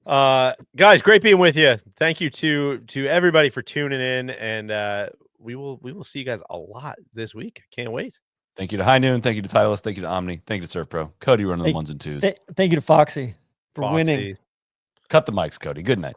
Guys, great being with you. Thank you to everybody for tuning in, and we will see you guys a lot this week. I can't wait. Thank you to High Noon. Thank you to Titleist. Thank you to Omni. Thank you to ServPro. Cody running the Hey, ones and twos. Thank you to Foxy for winning. Foxy. Cut the mics, Cody. Good night.